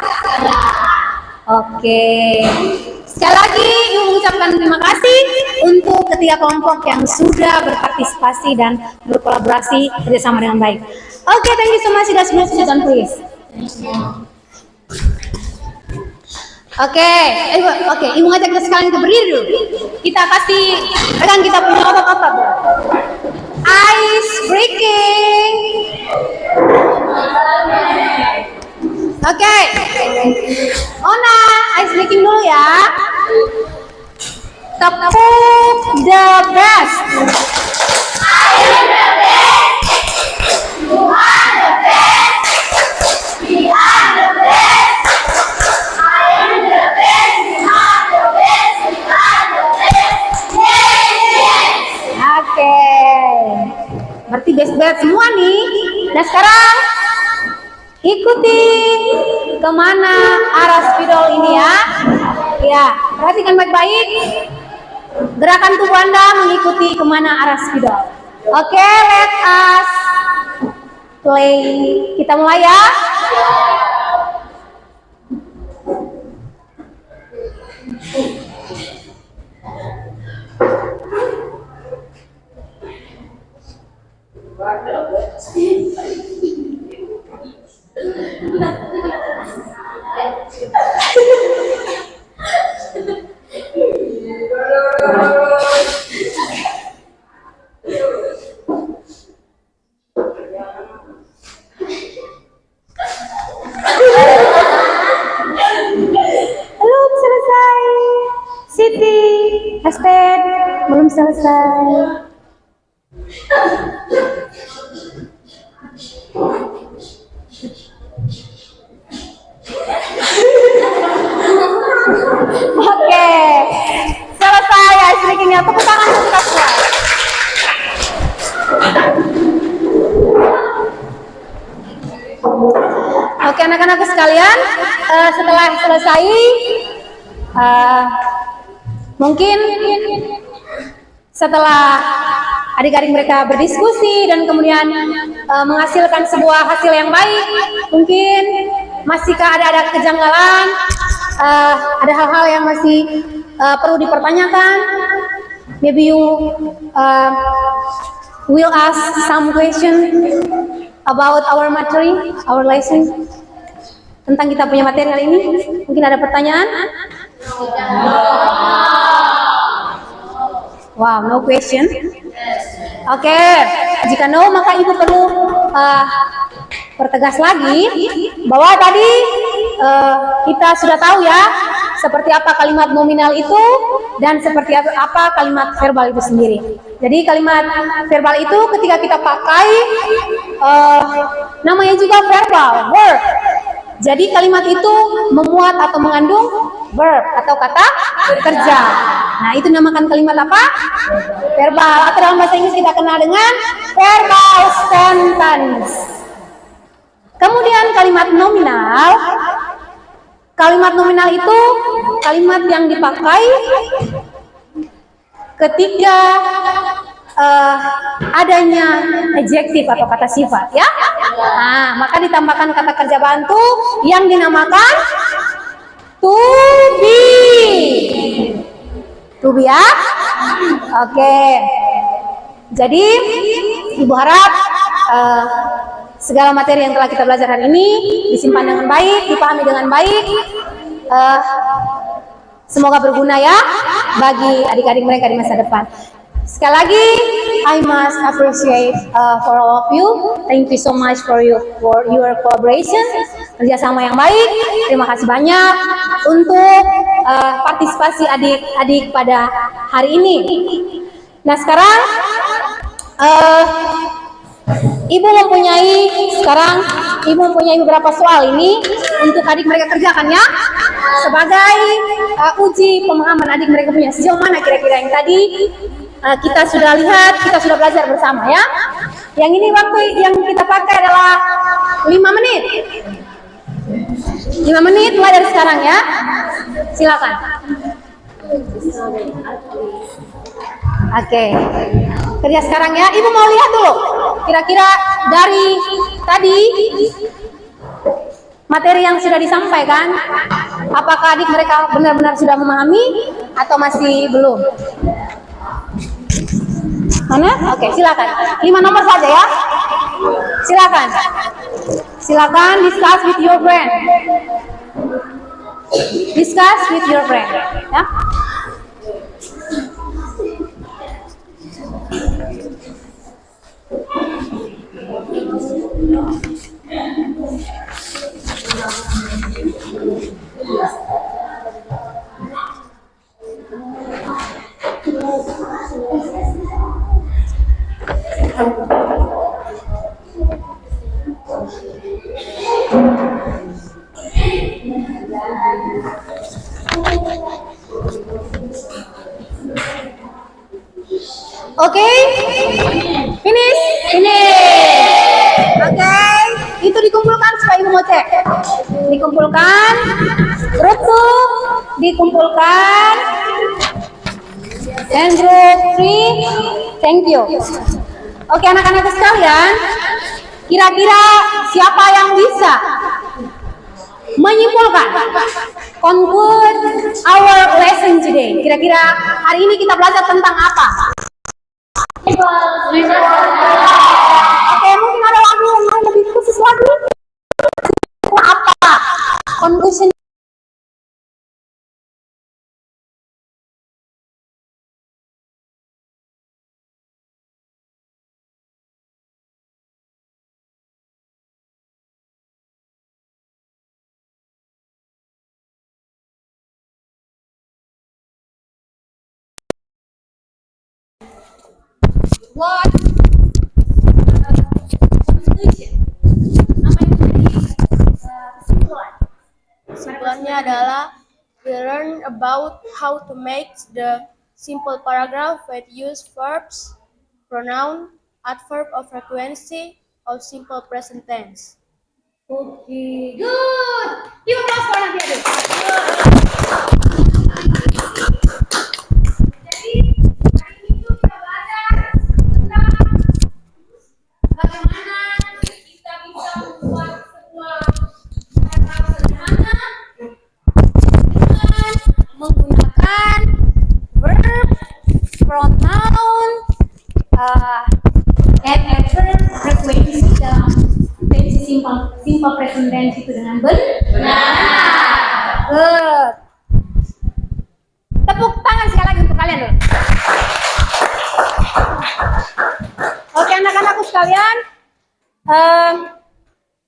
Oke. Sekali lagi, Ibu mengucapkan terima kasih untuk ketiga kelompok yang sudah berpartisipasi dan berkolaborasi kerjasama dengan baik. Oke, thank you so much. Sudah semua sit down, please. Oke, Ibu ngajak kita sekalian untuk berdiri dulu. Kita kasih, pegang kita punya otot-otot. Ice breaking. Oke, Ona, ice breaking dulu ya. Tepuk the best. Oke, berarti best semua nih. Nah sekarang ikuti kemana arah spidol ini ya. Ya, perhatikan baik-baik. Gerakan tubuh Anda mengikuti kemana arah spidol. Oke, let us play. Kita mulai ya. Belum selesai. Siti, Hasted, belum selesai. Oke, selesai ice breakingnya. Tepuk tangan untuk kita semua. Oke anak-anakku sekalian, setelah selesai, mungkin setelah adik-adik mereka berdiskusi dan kemudian menghasilkan sebuah hasil yang baik, mungkin masihkah ada kejanggalan, ada hal-hal yang masih perlu dipertanyakan? Maybe you will ask some question about our material, our lesson, tentang kita punya materi hari ini. Mungkin ada pertanyaan? Wow, no question. Oke, jika no, maka ibu perlu pertegas lagi bahwa tadi kita sudah tahu ya seperti apa kalimat nominal itu dan seperti apa kalimat verbal itu sendiri. Jadi kalimat verbal itu ketika kita pakai namanya juga verbal, verb. Jadi kalimat itu memuat atau mengandung verb atau kata kerja. Nah, itu namakan kalimat apa? Verbal, atau dalam bahasa Inggris kita kenal dengan verbal sentence. Kemudian kalimat nominal. Kalimat nominal itu kalimat yang dipakai ketika adanya adjektif atau kata sifat ya. Nah, maka ditambahkan kata kerja bantu yang dinamakan to be. To be ya. Oke. Jadi Ibu harap segala materi yang telah kita belajar hari ini disimpan dengan baik, dipahami dengan baik. Semoga berguna ya bagi adik-adik mereka di masa depan. Sekali lagi, I must appreciate for all of you. Thank you so much for your cooperation, kerjasama yang baik. Terima kasih banyak untuk partisipasi adik-adik pada hari ini. Nah sekarang Ibu mempunyai beberapa soal ini untuk adik mereka kerjakan ya, sebagai uji pemahaman adik mereka punya sejauh mana kira-kira yang tadi kita sudah lihat, kita sudah belajar bersama ya. Yang ini waktu yang kita pakai adalah 5 menit. 5 menit mulai dari sekarang ya. Silakan. Oke. Kerja sekarang ya. Ibu mau lihat dulu. Kira-kira dari tadi materi yang sudah disampaikan, apakah adik mereka benar-benar sudah memahami atau masih belum? Mana? Oke, silakan. 5 nomor saja ya. Silakan. Silakan discuss with your friend. Discuss with your friend. Ya. Oke, finish. Oke, itu dikumpulkan supaya ibu mau cek. Dikumpulkan, group 2 dikumpulkan, dan group 3, thank you. Oke anak-anakku sekalian, kira-kira siapa yang bisa menyimpulkan conclude our lesson today? Kira-kira hari ini kita belajar tentang apa? Oke, mungkin ada lagu yang lebih khusus lagi. Apa? Conclusion. What? Conclusion. Apa yang menjadi kesimpulan? Kesimpulannya adalah we learn about how to make the simple paragraph with use verbs, pronoun, adverb of frequency of simple present tense. Oke, good. Give applause for Nadia dulu. Jadi hari ini tuh kita belajar tentang bagaimana kita bisa membuat sebuah paragraf sederhana dengan menggunakan verb, pronoun, and adverb frekuensi dalam tensi simple present tense itu dengan benar. Good. Tepuk tangan sekali lagi untuk kalian dulu. Oke anak-anakku sekalian,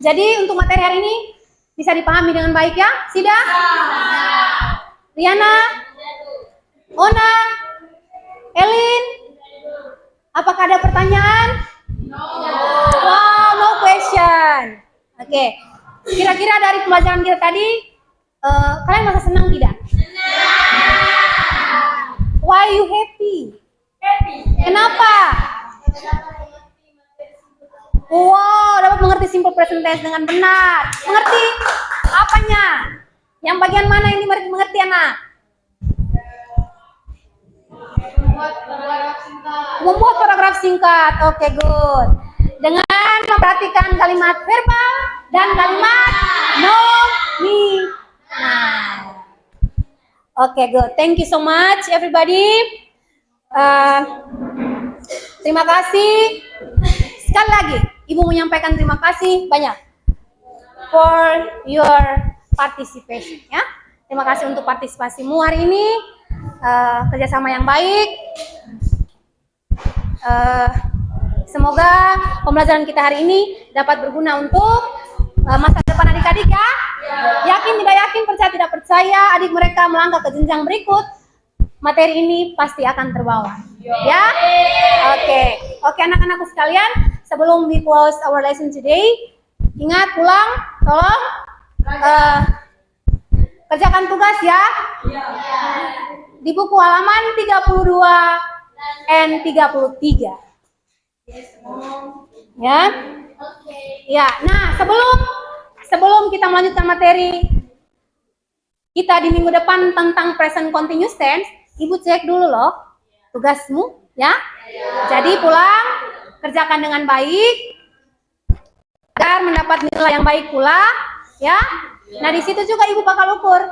Jadi untuk materi hari ini bisa dipahami dengan baik ya? Sida? Riana? Ona? Elin? Apakah ada pertanyaan? Wow, no question. Oke. Kira-kira dari pembelajaran kita tadi, kalian merasa senang tidak? Why you happy? Kenapa? Wow, dapat mengerti simple present tense dengan benar. Mengerti apanya? Yang bagian mana yang dimengerti anak? Membuat paragraf singkat. Oke, good. Dengan memperhatikan kalimat verbal dan kalimat nominal. Oke, good. Thank you so much, everybody. Terima kasih. Sekali lagi, Ibu menyampaikan terima kasih banyak for your participation. Ya, terima kasih untuk partisipasimu hari ini. Kerjasama yang baik. Semoga pembelajaran kita hari ini dapat berguna untuk masa depan adik-adik ya. Yakin tidak yakin, percaya tidak percaya, adik mereka melangkah ke jenjang berikut, materi ini pasti akan terbawa. Ya, oke anak-anakku sekalian, sebelum we close our lesson today, ingat pulang, tolong kerjakan tugas ya. Di buku halaman 32 and 33. Ya. Ya, nah sebelum kita melanjutkan materi kita di minggu depan tentang present continuous tense, Ibu cek dulu loh tugasmu ya. Jadi pulang kerjakan dengan baik agar mendapat nilai yang baik pula ya. Nah, di situ juga Ibu bakal ukur.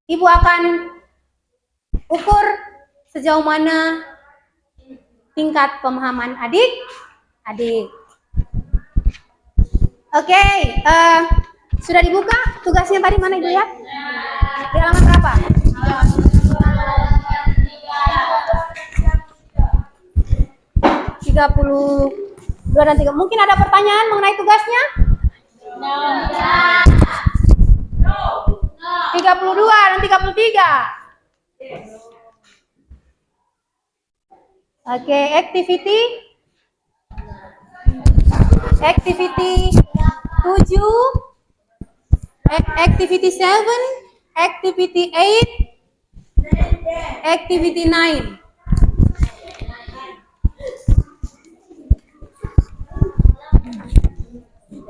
Ibu akan ukur sejauh mana tingkat pemahaman adik-adik. Oke, sudah dibuka tugasnya tadi, mana Ibu lihat? Di halaman berapa? 32 dan 3. Mungkin ada pertanyaan mengenai tugasnya? 32 dan 33. Oke, activity 7, activity 7, activity 8, activity 9.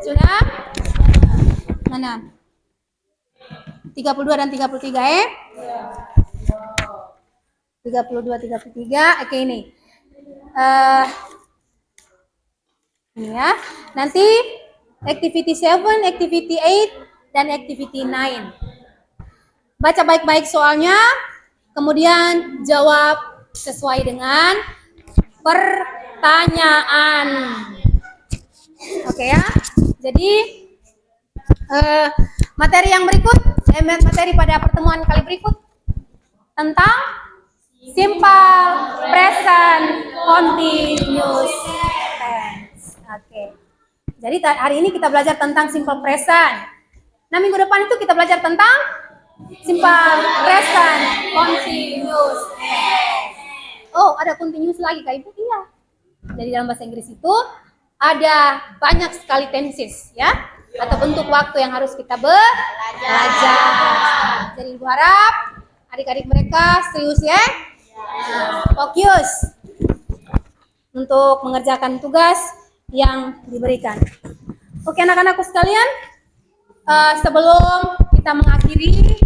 Sudah? Mana? 32 dan 33 32, 33. Oke, ini. Ini ya. Nanti activity 7, activity 8, dan activity 9. Baca baik-baik soalnya, kemudian jawab sesuai dengan pertanyaan. Oke ya. Jadi materi yang berikut, materi pada pertemuan kali berikut tentang simple present continuous tense. Oke. Jadi hari ini kita belajar tentang simple present. Nah, minggu depan itu kita belajar tentang simple present continuous tense. Oh, ada continuous lagi Kak Ibu? Iya. Jadi dalam bahasa Inggris itu ada banyak sekali tenses ya, atau bentuk waktu yang harus kita belajar. Jadi Ibu harap adik-adik mereka serius ya. Fokus untuk mengerjakan tugas yang diberikan. Oke anak-anakku sekalian, sebelum kita mengakhiri,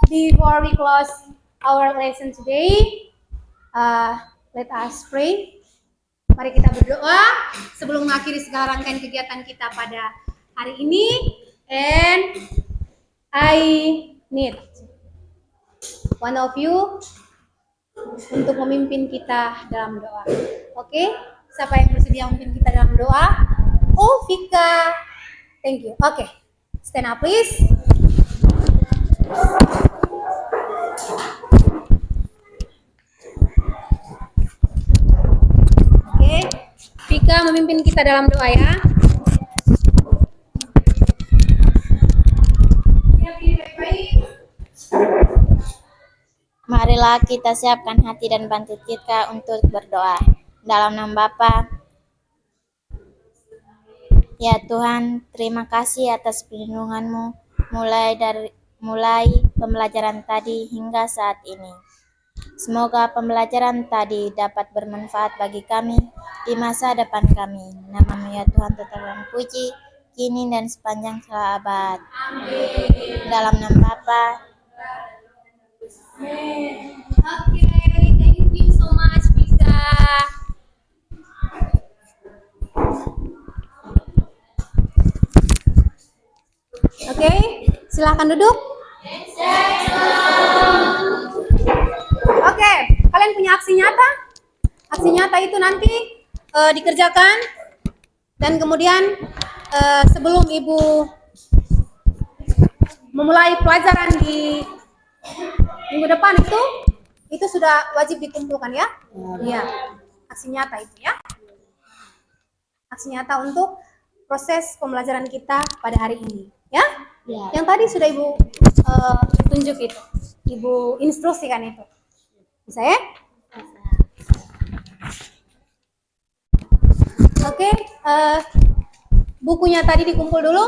before we close our lesson today, let us pray. Mari kita berdoa sebelum mengakhiri segala rangkaian kegiatan kita pada hari ini. And I need one of you untuk memimpin kita dalam doa. Oke? Siapa yang bersedia memimpin kita dalam doa? Oh, Vika. Thank you. Oke. Stand up please. Oke. Vika memimpin kita dalam doa ya. Marilah kita siapkan hati dan bantu kita untuk berdoa. Dalam nama Bapa, ya Tuhan, terima kasih atas perlindungan-Mu mulai pembelajaran tadi hingga saat ini. Semoga pembelajaran tadi dapat bermanfaat bagi kami di masa depan kami. Nama-Mu ya Tuhan tetap puji, kini dan sepanjang segala abad. Dalam nama Bapa. Oke, thank you so much, Vika. Oke, silahkan duduk. Oke, kalian punya aksi nyata? Aksi nyata itu nanti dikerjakan dan kemudian sebelum ibu memulai pelajaran di minggu depan itu sudah wajib dikumpulkan ya. Iya, aksi nyata itu ya. Aksi nyata untuk proses pembelajaran kita pada hari ini ya. Yang tadi sudah ibu tunjuk itu, ibu instruksikan itu. Bisa ya? Oke, bukunya tadi dikumpul dulu.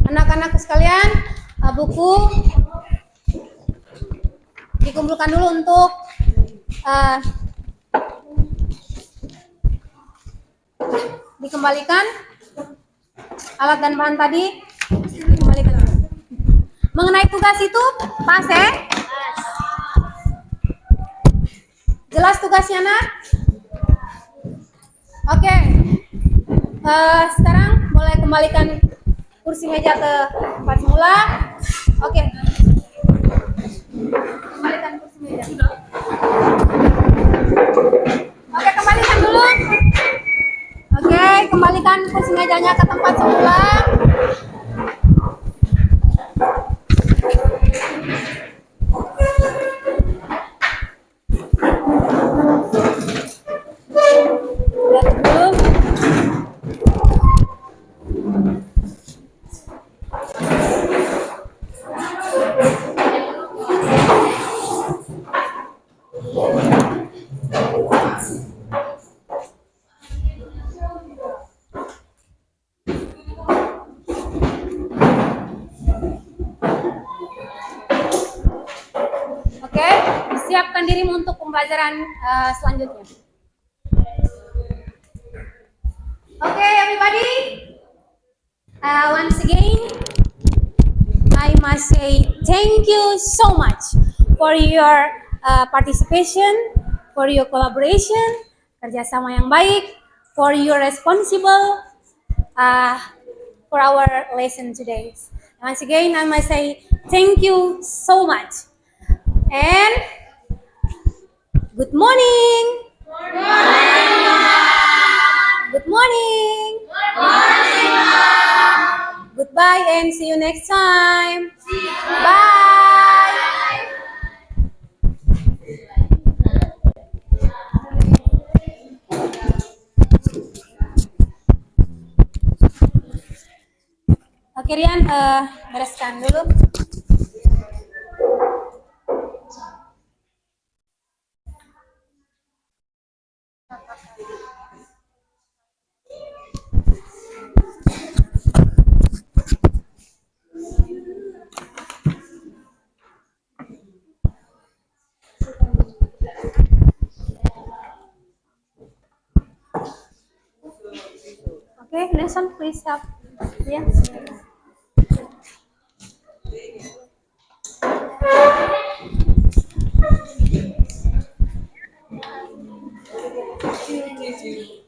Anak-anakku sekalian, buku dikumpulkan dulu untuk dikembalikan. Alat dan bahan tadi dikembalikan. Mengenai tugas itu, pas ya? Jelas tugasnya, nak? Oke. Sekarang boleh kembalikan kursi meja ke tempat semula. Oke. Kembalikan kursi meja. Oke, kembalikan dulu. Oke, kembalikan kursi mejanya ke tempat semula. Lihat dulu. Oke, siapkan dirimu untuk pembelajaran selanjutnya. Oke, everybody. Once again, I must say thank you so much for your participation, for your collaboration, kerjasama yang baik, for your responsible for our lesson today. Once again, I must say thank you so much. And good morning. Good morning. Goodbye and see you next time. Bye. Oke, Rian, bereskan dulu. Okay, Nelson, please help. Yeah. Thank you.